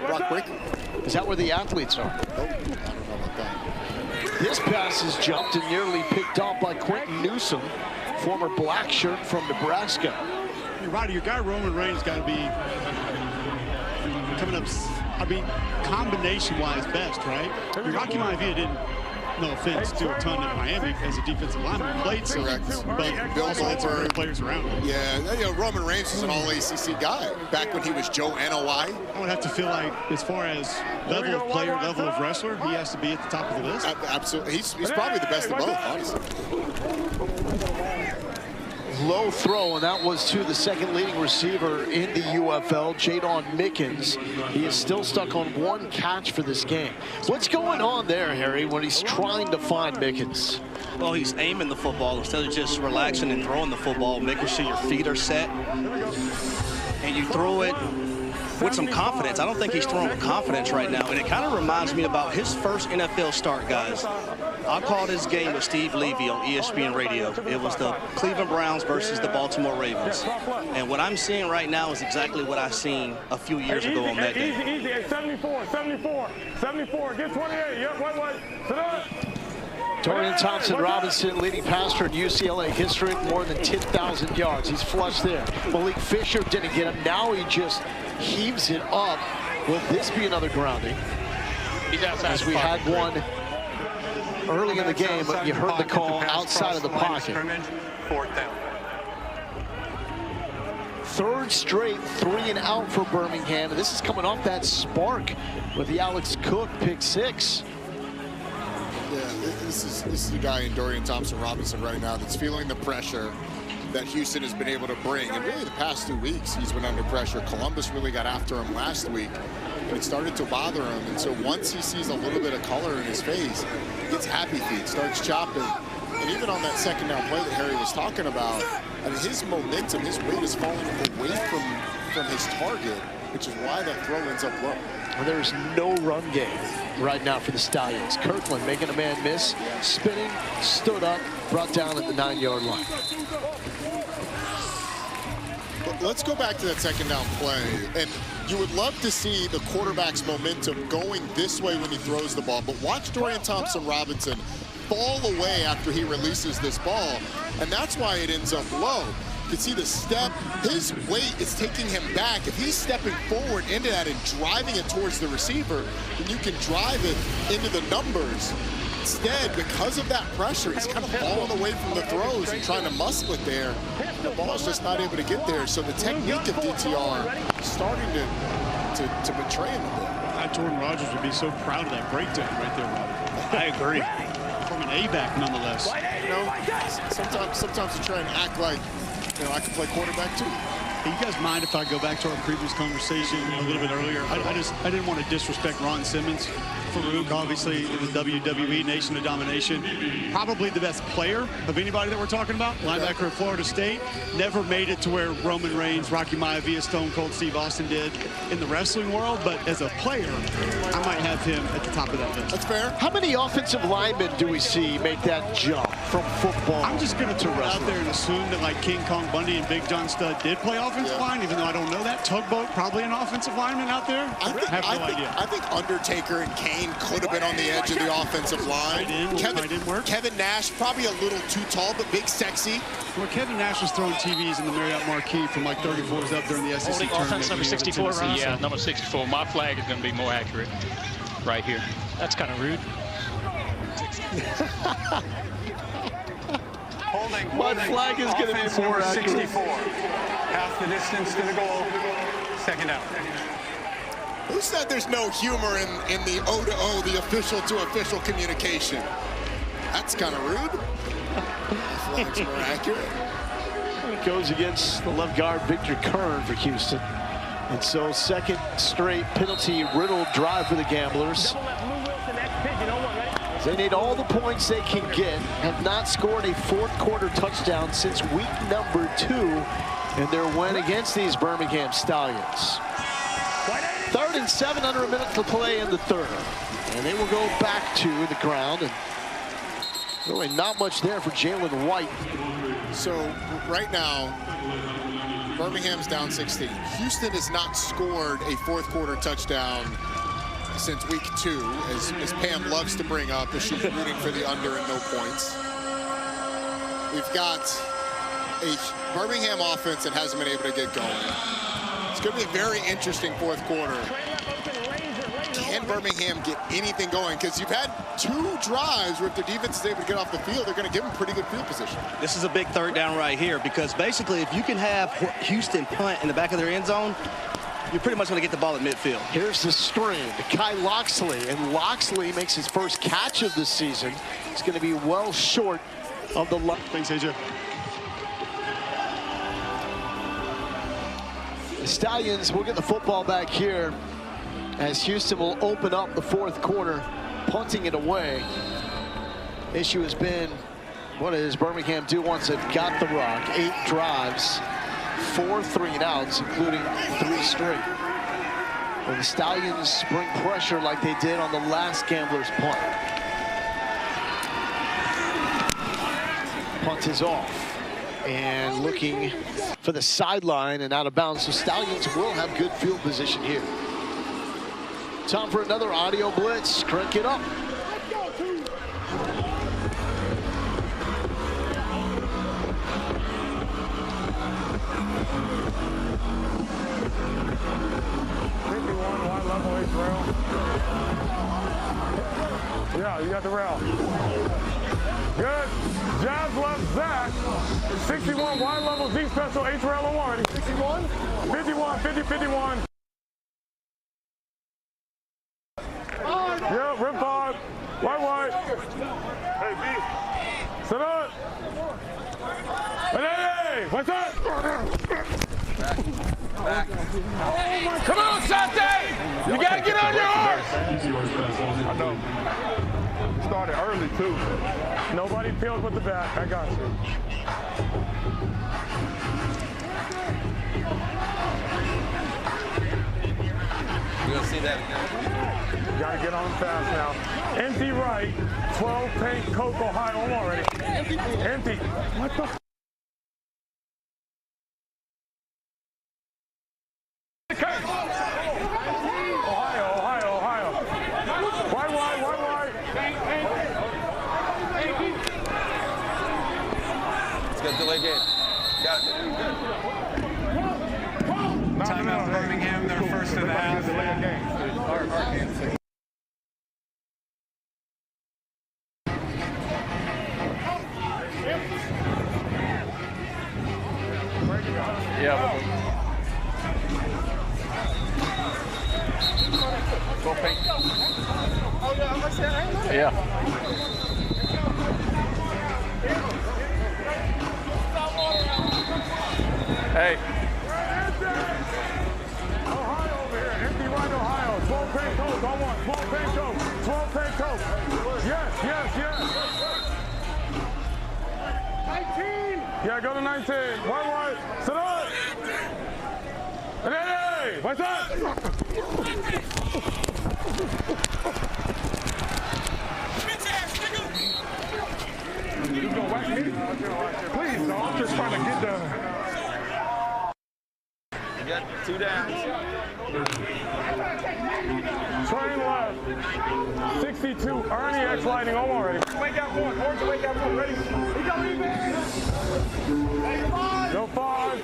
Brock Breaker? Is that where the athletes are? Oh, I don't know about that. This pass is jumped and nearly picked off by Quentin Newsom, former black shirt from Nebraska. You're right, your guy Roman Reigns got to be coming up, combination-wise best, right? Rocky Maivia didn't, no offense, do a ton in Miami as a defensive lineman. Played some, but also had some great players around him. Yeah, Roman Reigns was an all-ACC guy back when he was Joe NOI. I would have to feel like, as far as level of player, level of wrestler, he has to be at the top of the list. Absolutely. He's probably the best of both, honestly. Low throw, and that was to the second leading receiver in the UFL, Jadon Mickens. He is still stuck on 1 catch for this game. What's going on there, Harry, when he's trying to find Mickens? Well, he's aiming the football instead of just relaxing and throwing the football, making sure your feet are set, and you throw it with some confidence. I don't think he's throwing with confidence right now, and it kind of reminds me about his first NFL start, guys. I called this game with Steve Levy on ESPN Radio. It was the Cleveland Browns versus the Baltimore Ravens. And what I'm seeing right now is exactly what I seen a few years ago on that game. Easy, 74, 74, 74, get 28, yep, wait, sit up. Dorian Thompson-Robinson, leading passer in UCLA history, more than 10,000 yards. He's flush there. Malik Fisher didn't get him. Now he just heaves it up. Will this be another grounding? As we had one early in the game, but you heard the call outside of the pocket. Fourth down. Third straight 3-and-out for Birmingham. And this is coming off that spark with the Alex Cook pick 6. Yeah, this is the guy in Dorian Thompson-Robinson right now that's feeling the pressure that Houston has been able to bring. And really the past 2 weeks, he's been under pressure. Columbus really got after him last week, and it started to bother him. And so once he sees a little bit of color in his face, he gets happy feet, starts chopping. And even on that second down play that Harry was talking about, I mean, his momentum, his weight is falling away from his target, which is why that throw ends up low. Well, there's no run game right now for the Stallions. Kirkland making a man miss, spinning, stood up, brought down at the 9-yard line. But let's go back to that second down play. And you would love to see the quarterback's momentum going this way when he throws the ball. But watch Dorian Thompson-Robinson fall away after he releases this ball. And that's why it ends up low. You can see the step, his weight is taking him back. If he's stepping forward into that and driving it towards the receiver, then you can drive it into the numbers. Instead, because of that pressure, he's kind of falling away from the throws and trying to muscle it there. The ball's just not able to get there. So the technique of DTR is starting to betray him a bit. Jordan Rogers would be so proud of that breakdown right there, Rob. I agree. From an A-back, nonetheless. You know, sometimes you try and act like, you know, I can play quarterback too. Hey, you guys mind if I go back to our previous conversation a little bit earlier? I didn't want to disrespect Ron Simmons. Farouk, obviously, in the WWE Nation of Domination. Probably the best player of anybody that we're talking about. Linebacker at Florida State. Never made it to where Roman Reigns, Rocky Maivia, Stone Cold Steve Austin did in the wrestling world. But as a player, I might have him at the top of that list. That's fair. How many offensive linemen do we see make that jump from football? I'm just going to throw out there and assume that like King Kong Bundy and Big John Studd did play offensive line, even though I don't know that. Tugboat, probably an offensive lineman out there. I think Undertaker and Kane could have been on the edge of the offensive line. Kevin Nash, probably a little too tall, but big, sexy. Well, Kevin Nash was throwing TVs in the Marriott Marquis from like 34s up during the SEC tournament. Offense number 64, right? Yeah, number 64. My flag is going to be more accurate right here. That's kind of rude. My flag is going to be more accurate. 64. Half the distance to the goal. Second down. Who said there's no humor in the O-to-O, the official-to-official communication? That's kind of rude. Flag's more accurate. It goes against the left guard, Victor Kern for Houston. And so second straight penalty-riddled drive for the Gamblers. They need all the points they can get. Have not scored a fourth-quarter touchdown since week number 2 in their win against these Birmingham Stallions. 3rd and 7, under a minute to play in the third. And they will go back to the ground. And really not much there for Jalen White. So right now, Birmingham's down 16. Houston has not scored a fourth-quarter touchdown since week 2, as Pam loves to bring up, as she's rooting for the under and no points. We've got a Birmingham offense that hasn't been able to get going. It's going to be a very interesting fourth quarter. Can Birmingham get anything going? Because you've had 2 drives where if their defense is able to get off the field, they're going to give them pretty good field position. This is a big third down right here, because basically if you can have Houston punt in the back of their end zone, you're pretty much going to get the ball at midfield. Here's the screen to Kai Loxley, and Loxley makes his first catch of the season. He's going to be well short of the line. Thanks, AJ. The Stallions will get the football back here as Houston will open up the fourth quarter, punting it away. Issue has been, what does Birmingham do once they've got the rock? 8 drives, 4 3-and-outs, including 3 straight. Well, the Stallions bring pressure like they did on the last Gamblers punt. Punt is off. And looking for the sideline and out of bounds. So Stallions will have good field position here. Time for another audio blitz. Crank it up. Wide level, H rail. Yeah, you got the rail. Good. Jazz left Zach. 61 wide level Z special H rail on warranty. 61? 51, 50, 51. Yeah, rip pod. White. Hey, B. Sit up. Hey, what's up? Back. Come on, Sante! You gotta get on your horse! I know. Started early, too. Nobody peeled with the bat. I got you. We're gonna see that again. You gotta get on fast now. Empty right. 12 paint Coco high on already. Empty. What the? Ohio. Wide. Let's get delay game. Got it. Timeout Birmingham, their first of the half. Yeah. Yeah. Hey. Ohio over here. Empty right Ohio. 12 paint coat. Don't want 12 paint coat. 12 paint coat. Yes. 19. Yeah, go to 19. White. Sit up. Hey, what's up? You gonna whack me? Please, no, I'm just trying to get the... You got 2 downs. Train left. 62. Ernie X lighting on already. Wake up one. Orange wake up one. Ready? He go even. Go 5.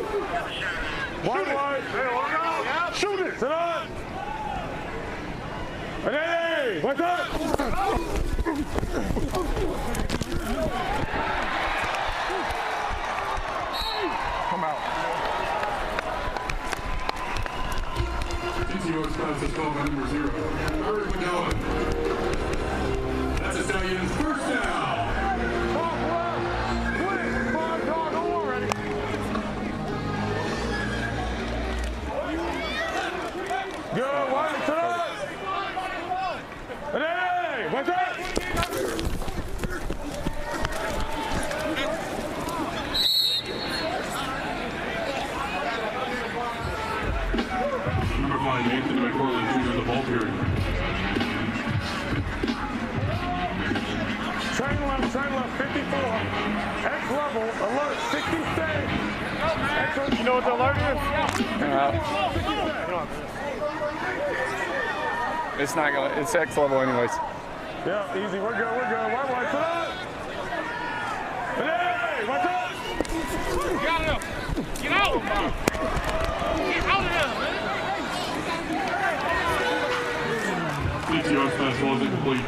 White. Shoot it. Sit up. Hey, what's up? Come out. T-Road spots is called by number 0. Bird McGowan. That's a Stallions first down. Top left. Split. 5 dog already. Good. White. Sit up. Hey, what's up? Number 5, Anthony McCorley Jr. the ball period. Train left, 54. X level, alert, 60 stay. You know what the alert is? It's not going to, it's X level anyways. Yeah, easy, we're good. White, sit up. Hey, what's up? Get out of there. Get out of there, man. TTR's pass was incomplete.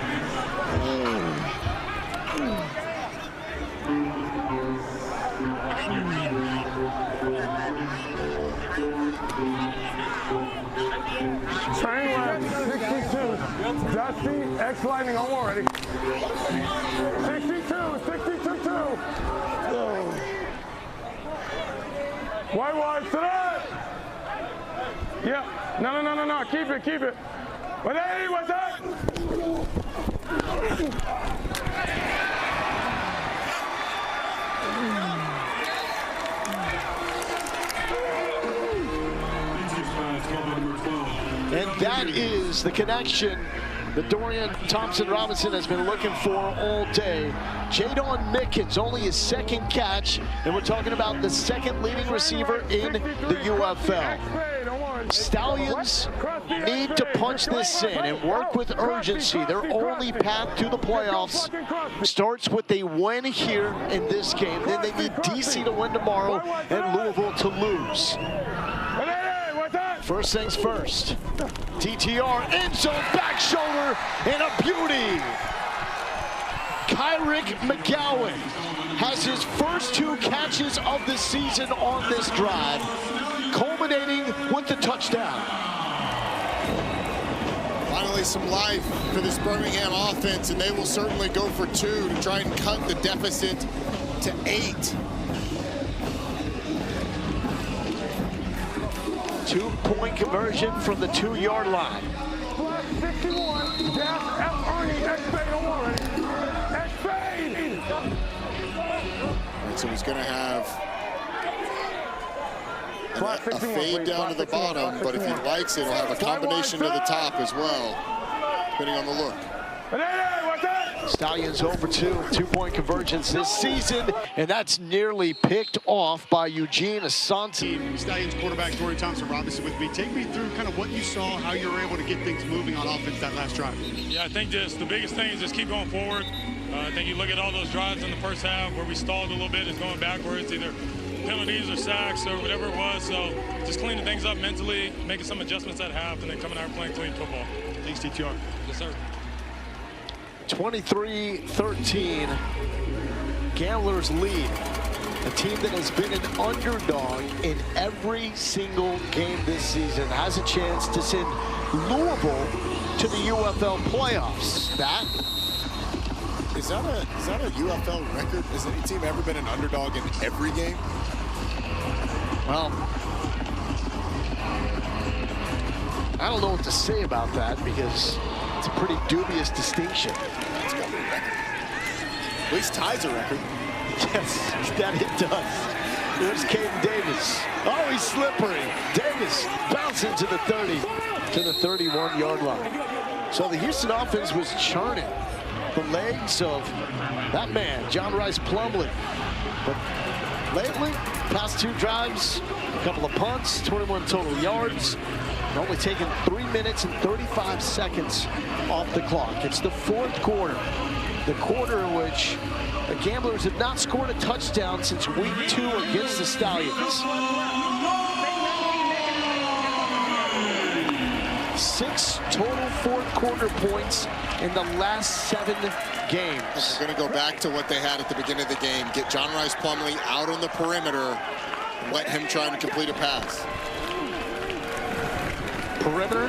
Train left, 62. Dusty, X lightning on already. 62. White, sit up. Yeah, no, keep it. But hey, what's up? And that is the connection that Dorian Thompson-Robinson has been looking for all day. Jadon Mickens, only his second catch, and we're talking about the second leading receiver in the UFL. Stallions need to punch this in and work with urgency. Their only path to the playoffs starts with a win here in this game. Then they need DC to win tomorrow and Louisville to lose. First things first. TTR, end zone, back shoulder, and a beauty. Kyrick McGowan has his first 2 catches of the season on this drive, culminating with the touchdown. Finally some life for this Birmingham offense, and they will certainly go for 2 to try and cut the deficit to 8. 2-point conversion from the 2-yard line. So he's going to have a fade down to the bottom, but if he likes it, he'll have a combination to the top as well, depending on the look. Stallions over 2-point conversions this season, and that's nearly picked off by Eugene Asante. Stallions quarterback Torrey Thompson Robinson with me. Take me through kind of what you saw, how you were able to get things moving on offense that last drive. Yeah, I think just the biggest thing is just keep going forward. I think you look at all those drives in the first half where we stalled a little bit, it's going backwards, either penalties or sacks or whatever it was. So just cleaning things up mentally, making some adjustments at half, and then coming out playing clean football. Thanks, TTR. Yes, sir. 23-13, Gamblers lead. A team that has been an underdog in every single game this season has a chance to send Louisville to the UFL playoffs. Is that a UFL record? Has any team ever been an underdog in every game? Well, I don't know what to say about that because it's a pretty dubious distinction. It's got to be a record. At least ties a record. Yes, that it does. Here's Caden Davis. Oh, he's slippery. Davis bouncing to the 30, to the 31-yard line. So the Houston offense was churning the legs of that man, John Rice Plumlee. But lately, past 2 drives, a couple of punts, 21 total yards, and only taken 3 minutes and 35 seconds off the clock. It's the 4th quarter, the quarter in which the Gamblers have not scored a touchdown since week 2 against the Stallions. 6 total 4th quarter points in the last 7 games. We're going to go back to what they had at the beginning of the game. Get John Rice Plumlee out on the perimeter and let him try and complete a pass. Perimeter,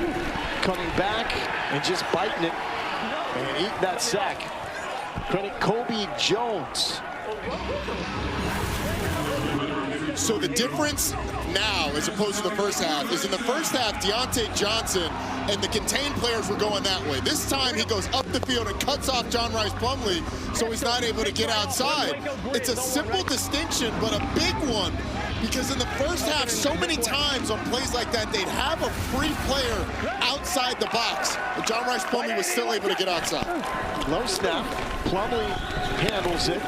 coming back and just biting it and eating that sack. Credit Kobe Jones. So the difference now, as opposed to the first half, is in the first half, Deontay Johnson and the contained players were going that way. This time he goes up the field and cuts off John Rice Plumlee, so he's not able to get outside. It's a simple distinction, but a big one, because in the first half, so many times on plays like that, they'd have a free player outside the box, but John Rice Plumlee was still able to get outside. Low snap, Plumlee handles it.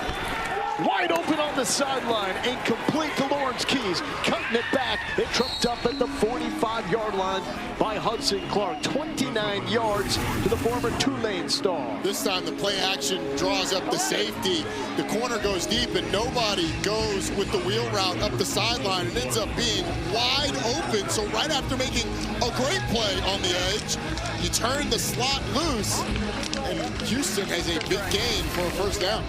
Wide open on the sideline, incomplete to Lawrence Keys, cutting it back. It tripped up at the 45-yard line by Hudson Clark. 29 yards to the former Tulane star. This time the play action draws up the safety. The corner goes deep and nobody goes with the wheel route up the sideline. It ends up being wide open. So right after making a great play on the edge, you turn the slot loose and Houston has a big gain for a first down.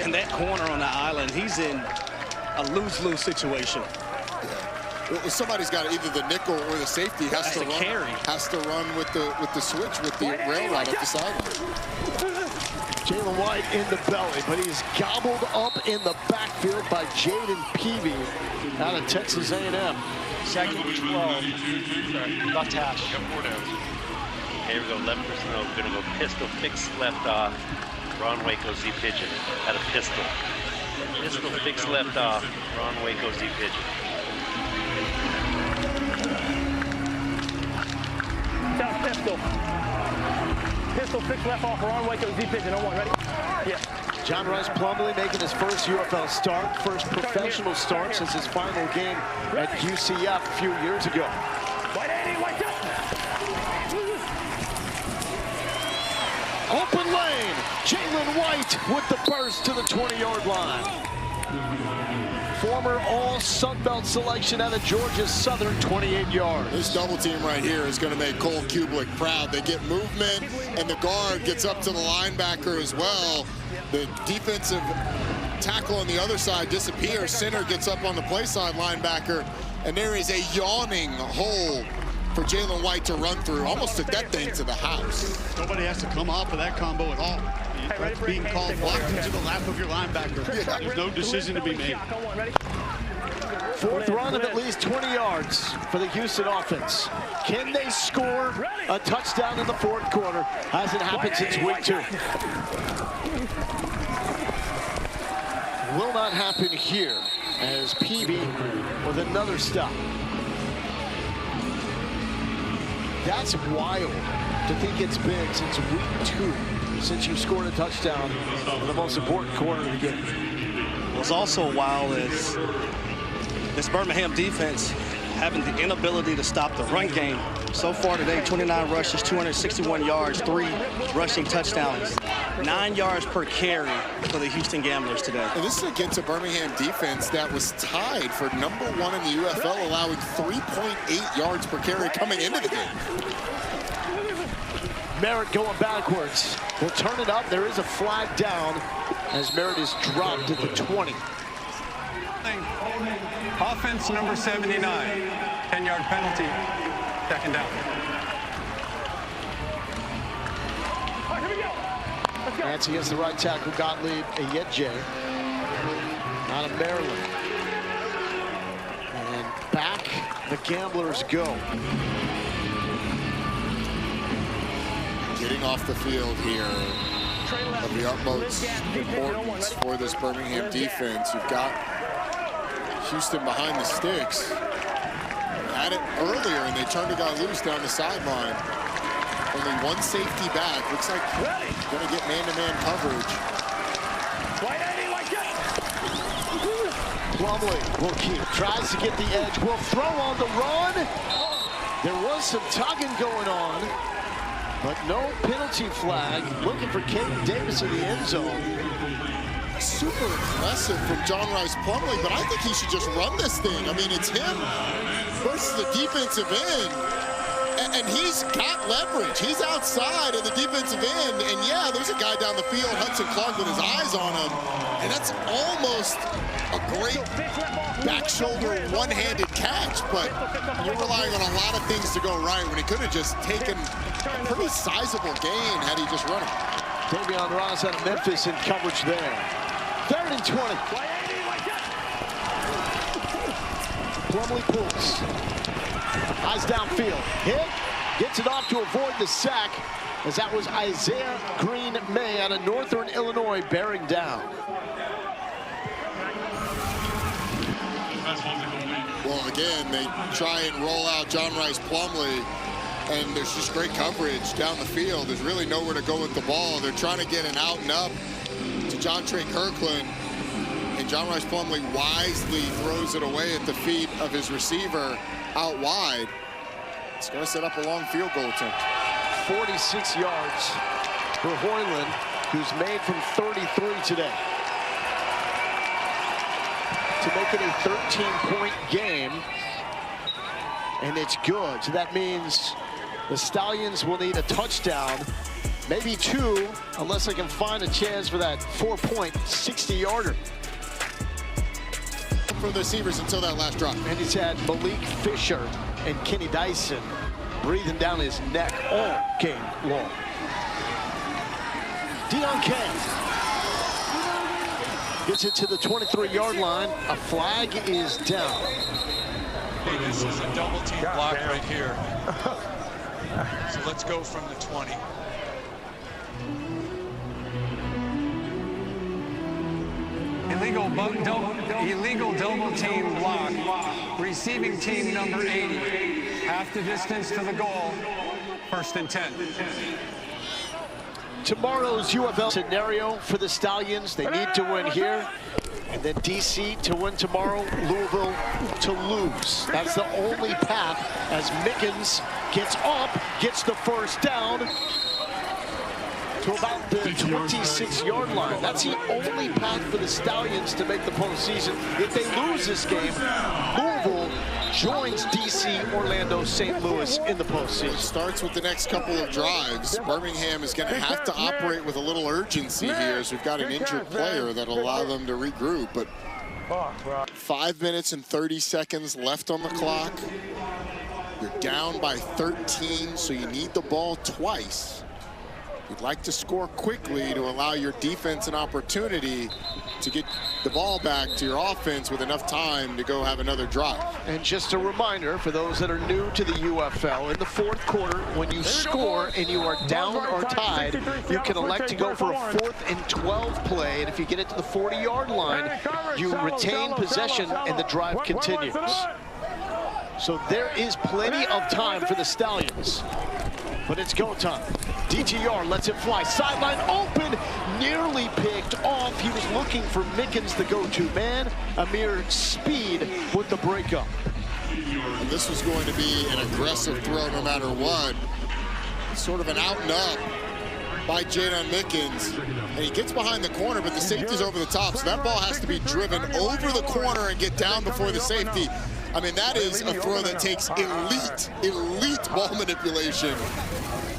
And that corner on the island, he's in a lose-lose situation. Well, somebody's got either the nickel or the safety has to run with the switch with the rail route up the sideline. Jalen White in the belly, but he's gobbled up in the backfield by Jaden Peavy out of Texas A&M. Second and 12. Left hash. Okay, here we go. 11 personnel. We're going to go pistol, fix left off. Ron Waco Z pigeon at a pistol. Pistol, fix left off. Ron Waco Z pigeon. Down pistol. Pistol, fix left off. Ron Waco Z pigeon. On 1. Ready? Yeah. John Rice Plumlee making his first UFL start, first professional start since his final game at UCF a few years ago. Open lane, Jalen White with the burst to the 20-yard line. Former all-Sun Belt selection out of Georgia Southern, 28 yards. This double team right here is going to make Cole Kublik proud. They get movement, and the guard gets up to the linebacker as well. The defensive tackle on the other side disappears. Center gets up on the play side linebacker, and there is a yawning hole for Jalen White to run through. Almost took that thing to the house. Nobody has to come off of that combo at all. That's being called blocked into the lap of your linebacker. Yeah. There's no decision to be made. Fourth run of at least 20 yards for the Houston offense. Can they score a touchdown in the fourth quarter? Hasn't happened since week 2. Will not happen here as Peavy with another stop. That's wild to think it's been since week 2 since you scored a touchdown in the most important quarter of the game. What's also wild is this Birmingham defense having the inability to stop the run game. So far today, 29 rushes, 261 yards, 3 rushing touchdowns, 9 yards per carry for the Houston Gamblers today. And this is against a Birmingham defense that was tied for #1 in the UFL, allowing 3.8 yards per carry coming into the game. Merritt going backwards. Will turn it up. There is a flag down as Merritt is dropped at the 20. Offense number 79, 10-yard penalty, second down. That's against the right tackle, Gottlieb Ayedje out of Maryland. And back the Gamblers go. Getting off the field here of the utmost importance for this Birmingham defense. You've got Houston behind the sticks. Had it earlier, and they turned a guy loose down the sideline. Only one safety back. Looks like going to get man-to-man coverage. Plumlee will keep. Tries to get the edge. Will throw on the run. There was some tugging going on, but no penalty flag. Looking for Caden Davis in the end zone. Super impressive from John Rice Plumlee, but I think he should just run this thing. I mean, it's him versus the defensive end, and he's got leverage. He's outside of the defensive end, and yeah, there's a guy down the field, Hudson Clark, with his eyes on him, and that's almost a great back shoulder one-handed catch, but you're relying on a lot of things to go right when he could have just taken a pretty sizable gain had he just run it. Davion Ross out of Memphis in coverage there. 3rd and 20. Plumlee pulls. Eyes downfield. Hit. Gets it off to avoid the sack, as that was Isaiah Green May out of Northern Illinois bearing down. Well, again, they try and roll out John Rice Plumlee, and there's just great coverage down the field. There's really nowhere to go with the ball. They're trying to get an out and up to John Trey Kirkland, and John Rice Plumlee wisely throws it away at the feet of his receiver out wide. It's going to set up a long field goal attempt. 46 yards for Hoyland, who's made from 33 today, to make it a 13-point game, and it's good. So that means the Stallions will need a touchdown, maybe 2, unless they can find a chance for that 4-point 60-yarder. For the receivers until that last drop. And he's had Malik Fisher and Kenny Dyson breathing down his neck all game long. Deion Kane gets it to the 23-yard line. A flag is down. Hey, this is a double team block right here. So let's go from the 20. Illegal double team block. Receiving team number 80. Half the distance to the goal. 1st and 10. Tomorrow's UFL scenario for the Stallions, they need to win here. And then DC to win tomorrow, Louisville to lose. That's the only path as Mickens gets up, gets the first down to about the 26-yard line. That's the only path for the Stallions to make the postseason. If they lose this game, Louisville joins DC, Orlando, St. Louis in the postseason. It starts with the next couple of drives. Birmingham is going to have to operate with a little urgency here as we've got an injured player that'll allow them to regroup. But 5 minutes and 30 seconds left on the clock. You're down by 13, so you need the ball twice. You'd like to score quickly to allow your defense an opportunity to get the ball back to your offense with enough time to go have another drive. And just a reminder for those that are new to the UFL, in the fourth quarter, when you score and you are down or tied, you can elect to go for a 4th and 12 play. And if you get it to the 40-yard line, you retain possession and the drive continues. So there is plenty of time for the Stallions. But it's go time. DTR lets it fly. Sideline open, nearly picked off. He was looking for Mickens, the go-to man. Amir Speed with the breakup. And this was going to be an aggressive throw no matter what. Sort of an out and up by Jaden Mickens. And he gets behind the corner, but the safety's over the top. So that ball has to be driven over the corner and get down before the safety. I mean, that is a throw that takes elite ball manipulation.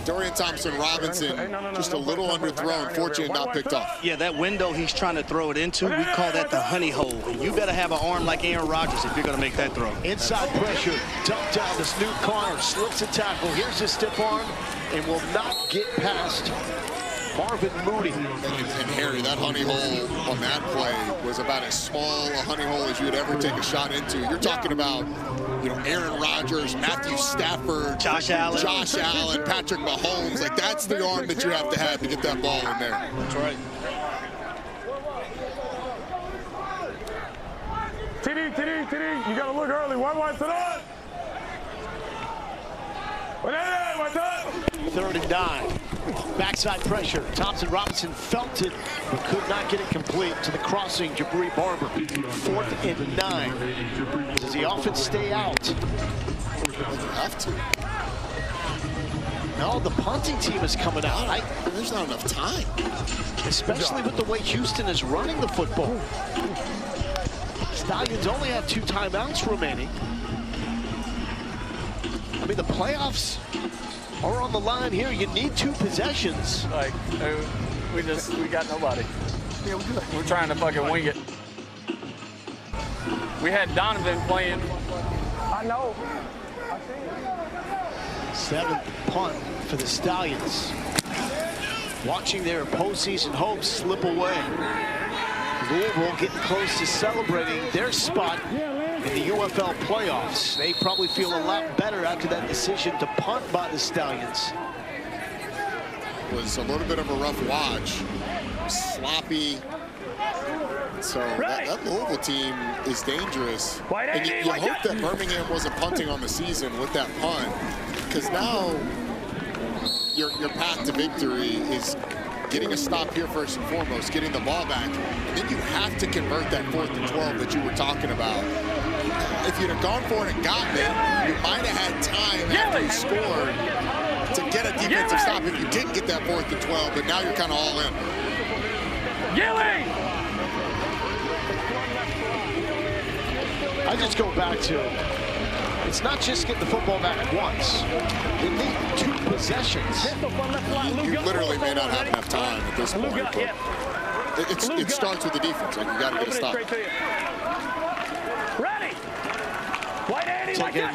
Dorian Thompson-Robinson, just a little underthrown, fortunately not picked off. Yeah, that window he's trying to throw it into, we call that the honey hole. And you better have an arm like Aaron Rodgers if you're going to make that throw. Inside pressure, dumped down to Snoop Connor, slips a tackle. Here's his stiff arm, and will not get past Marvin Moody. And Harry, that honey hole on that play was about as small a honey hole as you would ever take a shot into. You're talking about, you know, Aaron Rodgers, Matthew Stafford, Josh Allen, Patrick Mahomes. Like, that's the arm that you have to get that ball in there. That's right. TD, you gotta look early. One to the. 3rd and 9. Backside pressure. Thompson-Robinson felt it, but could not get it complete to the crossing Jabri Barber. 4th and 9. Does the offense stay out? Have to. No, the punting team is coming out. There's not enough time. Especially with the way Houston is running the football. Stallions only have 2 timeouts remaining. I mean, the playoffs are on the line here. You need 2 possessions. Like, we got nobody. We're trying to fucking wing it. We had Donovan playing. I know. 7th punt for the Stallions. Watching their postseason hopes slip away. Louisville getting close to celebrating their spot in the UFL playoffs. They probably feel a lot better after that decision to punt by the Stallions. It was a little bit of a rough watch. Sloppy. So that Louisville team is dangerous. And you hope that Birmingham wasn't punting on the season with that punt, because now your path to victory is getting a stop here first and foremost, getting the ball back, and then you have to convert that 4th and 12 that you were talking about. If you'd have gone for it and gotten it, you might have had time after you scored to get a defensive stop if you didn't get that 4th and 12, but now you're kind of all in. I just go back to, it's not just get the football back once. You need 2 possessions. You literally may not have enough time at this point, but it starts with the defense. Like, you got to get a stop. Taking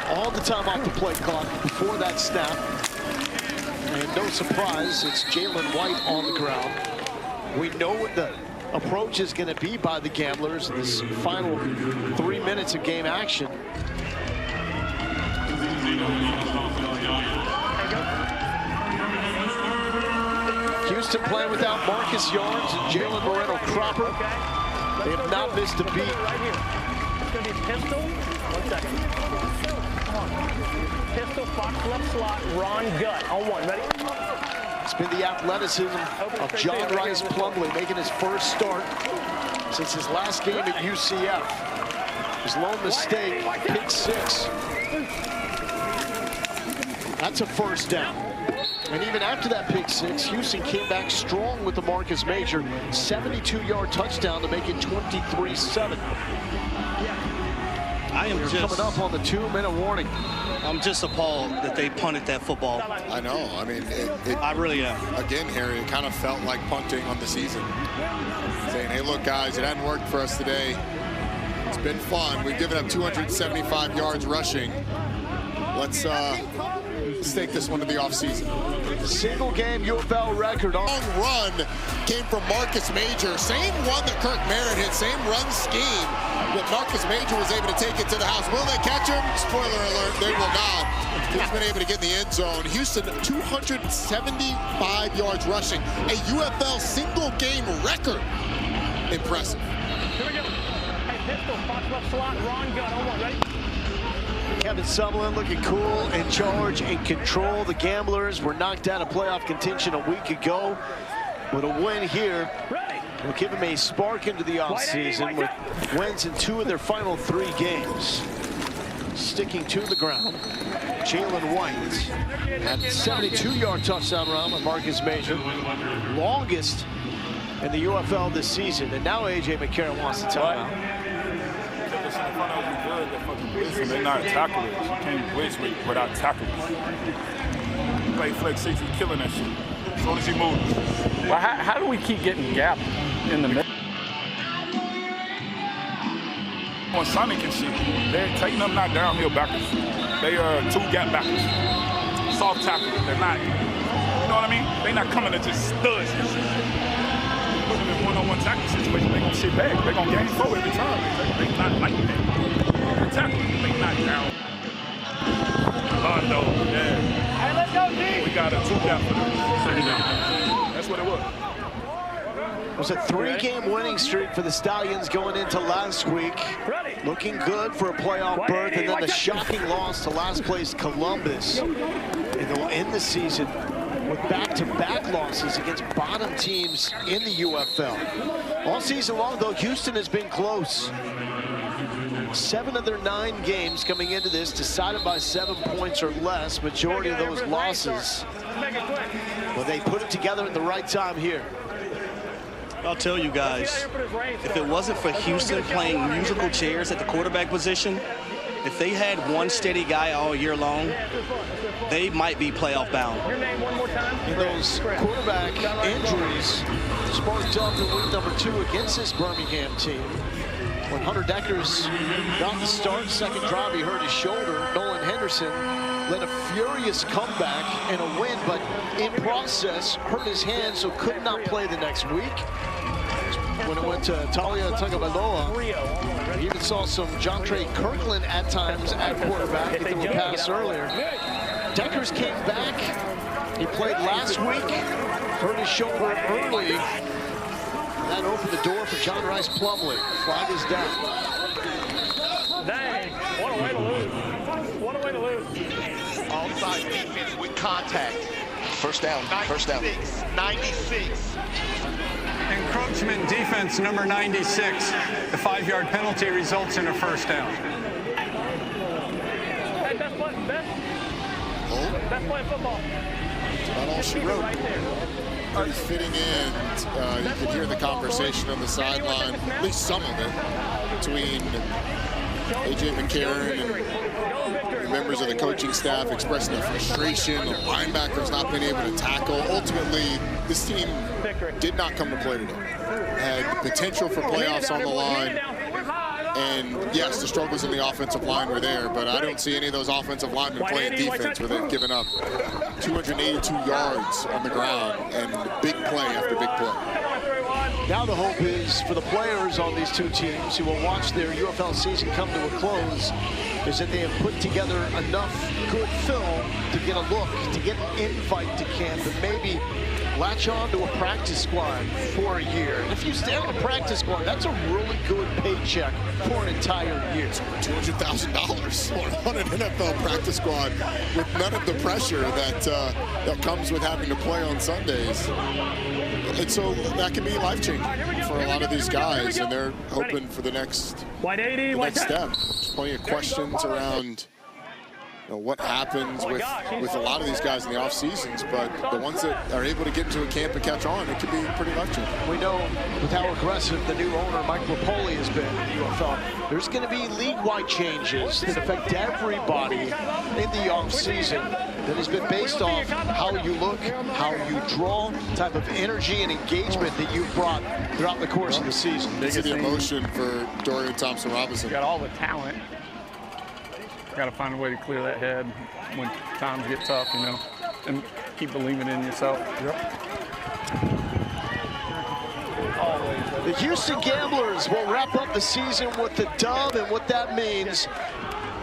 all the time off the play clock before that snap. And no surprise, it's Jalen White on the ground. We know what the approach is going to be by the Gamblers in this final 3 minutes of game action. Houston playing without Marcus Yarns and Jalen Moreno-Cropper. They have not missed a beat. It's going to be pistol. 1 second. Come on. Pistol, Fox left slot, Ron gut on 1. Ready? It's been the athleticism of John Rice Plumlee making his first start since his last game at UCF. His lone mistake, pick 6. That's a first down. And even after that pick 6, Houston came back strong with the Marcus Major 72-yard touchdown to make it 23-7. I am just coming up on the 2-minute warning. I'm just appalled that they punted that football. I know. I mean, I really am. Again, Harry, it kind of felt like punting on the season. Saying, hey, look, guys, it hadn't worked for us today. It's been fun. We've given up 275 yards rushing. Let's take this one to the offseason. Single game UFL record. Long run came from Marcus Major. Same one that Kirk Merritt hit, same run scheme. But Marcus Major was able to take it to the house. Will they catch him? Spoiler alert, they will not. He's been able to get in the end zone. Houston, 275 yards rushing. A UFL single game record. Impressive. Here we go. Hey, pistol, box left slot, Ron gun on one, ready? Kevin Summerlin looking cool, in charge, in control. The Gamblers were knocked out of playoff contention a week ago. But a win here will give them a spark into the offseason with wins in 2 of their final 3 games. Sticking to the ground, Jalen White had a 72-yard touchdown run with Marcus Major. Longest in the UFL this season. And now A.J. McCarron wants to time out. They're not tacklers. You can't blitz without tackles. Play flex 6, he's killing that shit. As soon as he moves. Well, how do we keep getting gap in the middle? On Sonic and shit, they're taking them not downhill backers. They are 2 gap backers. Soft tackles. They're not, you know what I mean? They're not coming to just studs and shit. Put them in one-on-one tackle situation, they gonna sit back. They gonna gain 4 every time. They not like that. Tackle, they not down. No, yeah. Hey, let's go, D. We got a 2 gap for them. That's what it was. It was a 3-game winning streak for the Stallions going into last week. Looking good for a playoff berth, and then the shocking loss to last place Columbus. And they'll end the season with back-to-back losses against bottom teams in the UFL. All season long, though, Houston has been close. 7 of their 9 games coming into this decided by 7 points or less. Majority of those losses. Well, they put it together at the right time here. I'll tell you guys, if it wasn't for Houston playing musical chairs at the quarterback position, if they had one steady guy all year long, they might be playoff bound. And those quarterback injuries sparked up in week number 2 against this Birmingham team. When Hunter Deckers got the start, second drive, he hurt his shoulder. Nolan Henderson led a furious comeback and a win, but in process, hurt his hand, so could not play the next week. When it went to Talia Tagovailoa, we even saw some Jontre Kirkland at times at quarterback. He threw a pass earlier. Deckers came back. He played last week, hurt his shoulder early. That opened the door for John Rice Plumlee. Flag is down. Dang, what a way to lose. What a way to lose. Offside defense with contact. First down, first down. 96. Encroachment defense number 96. The 5-yard penalty results in a first down. Hey, best play football. That's about all she wrote. He's fitting in. You could hear the conversation on the sideline, at least some of it, between A.J. McCarron and the members of the coaching staff expressing their frustration. The linebackers not being able to tackle. Ultimately, this team did not come to play today. Had potential for playoffs on the line. And yes, the struggles in the offensive line were there, but I don't see any of those offensive linemen playing defense where they've given up 282 yards on the ground and big play after big play. Now the hope is for the players on these 2 teams who will watch their UFL season come to a close, is that they have put together enough good film to get a look, to get an invite to camp, and maybe latch on to a practice squad for a year. And if you stay on a practice squad, that's a really good paycheck for an entire year. $200,000 on an NFL practice squad with none of the pressure that comes with having to play on Sundays. And so that can be life-changing for a lot of these guys, and they're hoping for the next step. There's plenty of questions around what happens with a lot of these guys in the off seasons, but the ones that are able to get into a camp and catch on, it can be pretty life-changing. We know with how aggressive the new owner, Mike Rapoli, has been in the UFL, there's going to be league-wide changes that affect everybody in the off season. That has been based off how you look, how you draw, type of energy and engagement that you've brought throughout the course of the season. Biggest the emotion for Dorian Thompson-Robinson. Got all the talent. Got to find a way to clear that head when times get tough, and keep believing in yourself. The Houston Gamblers will wrap up the season with the dub, and what that means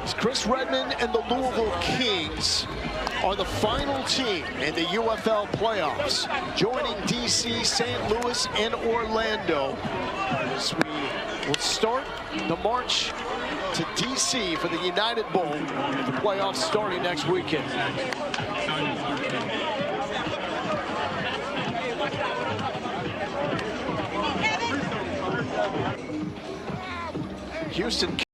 is Chris Redmond and the Louisville Kings are the final team in the UFL playoffs, joining DC, St. Louis, and Orlando. As we will start the march to DC for the United Bowl, the playoffs starting next weekend. Houston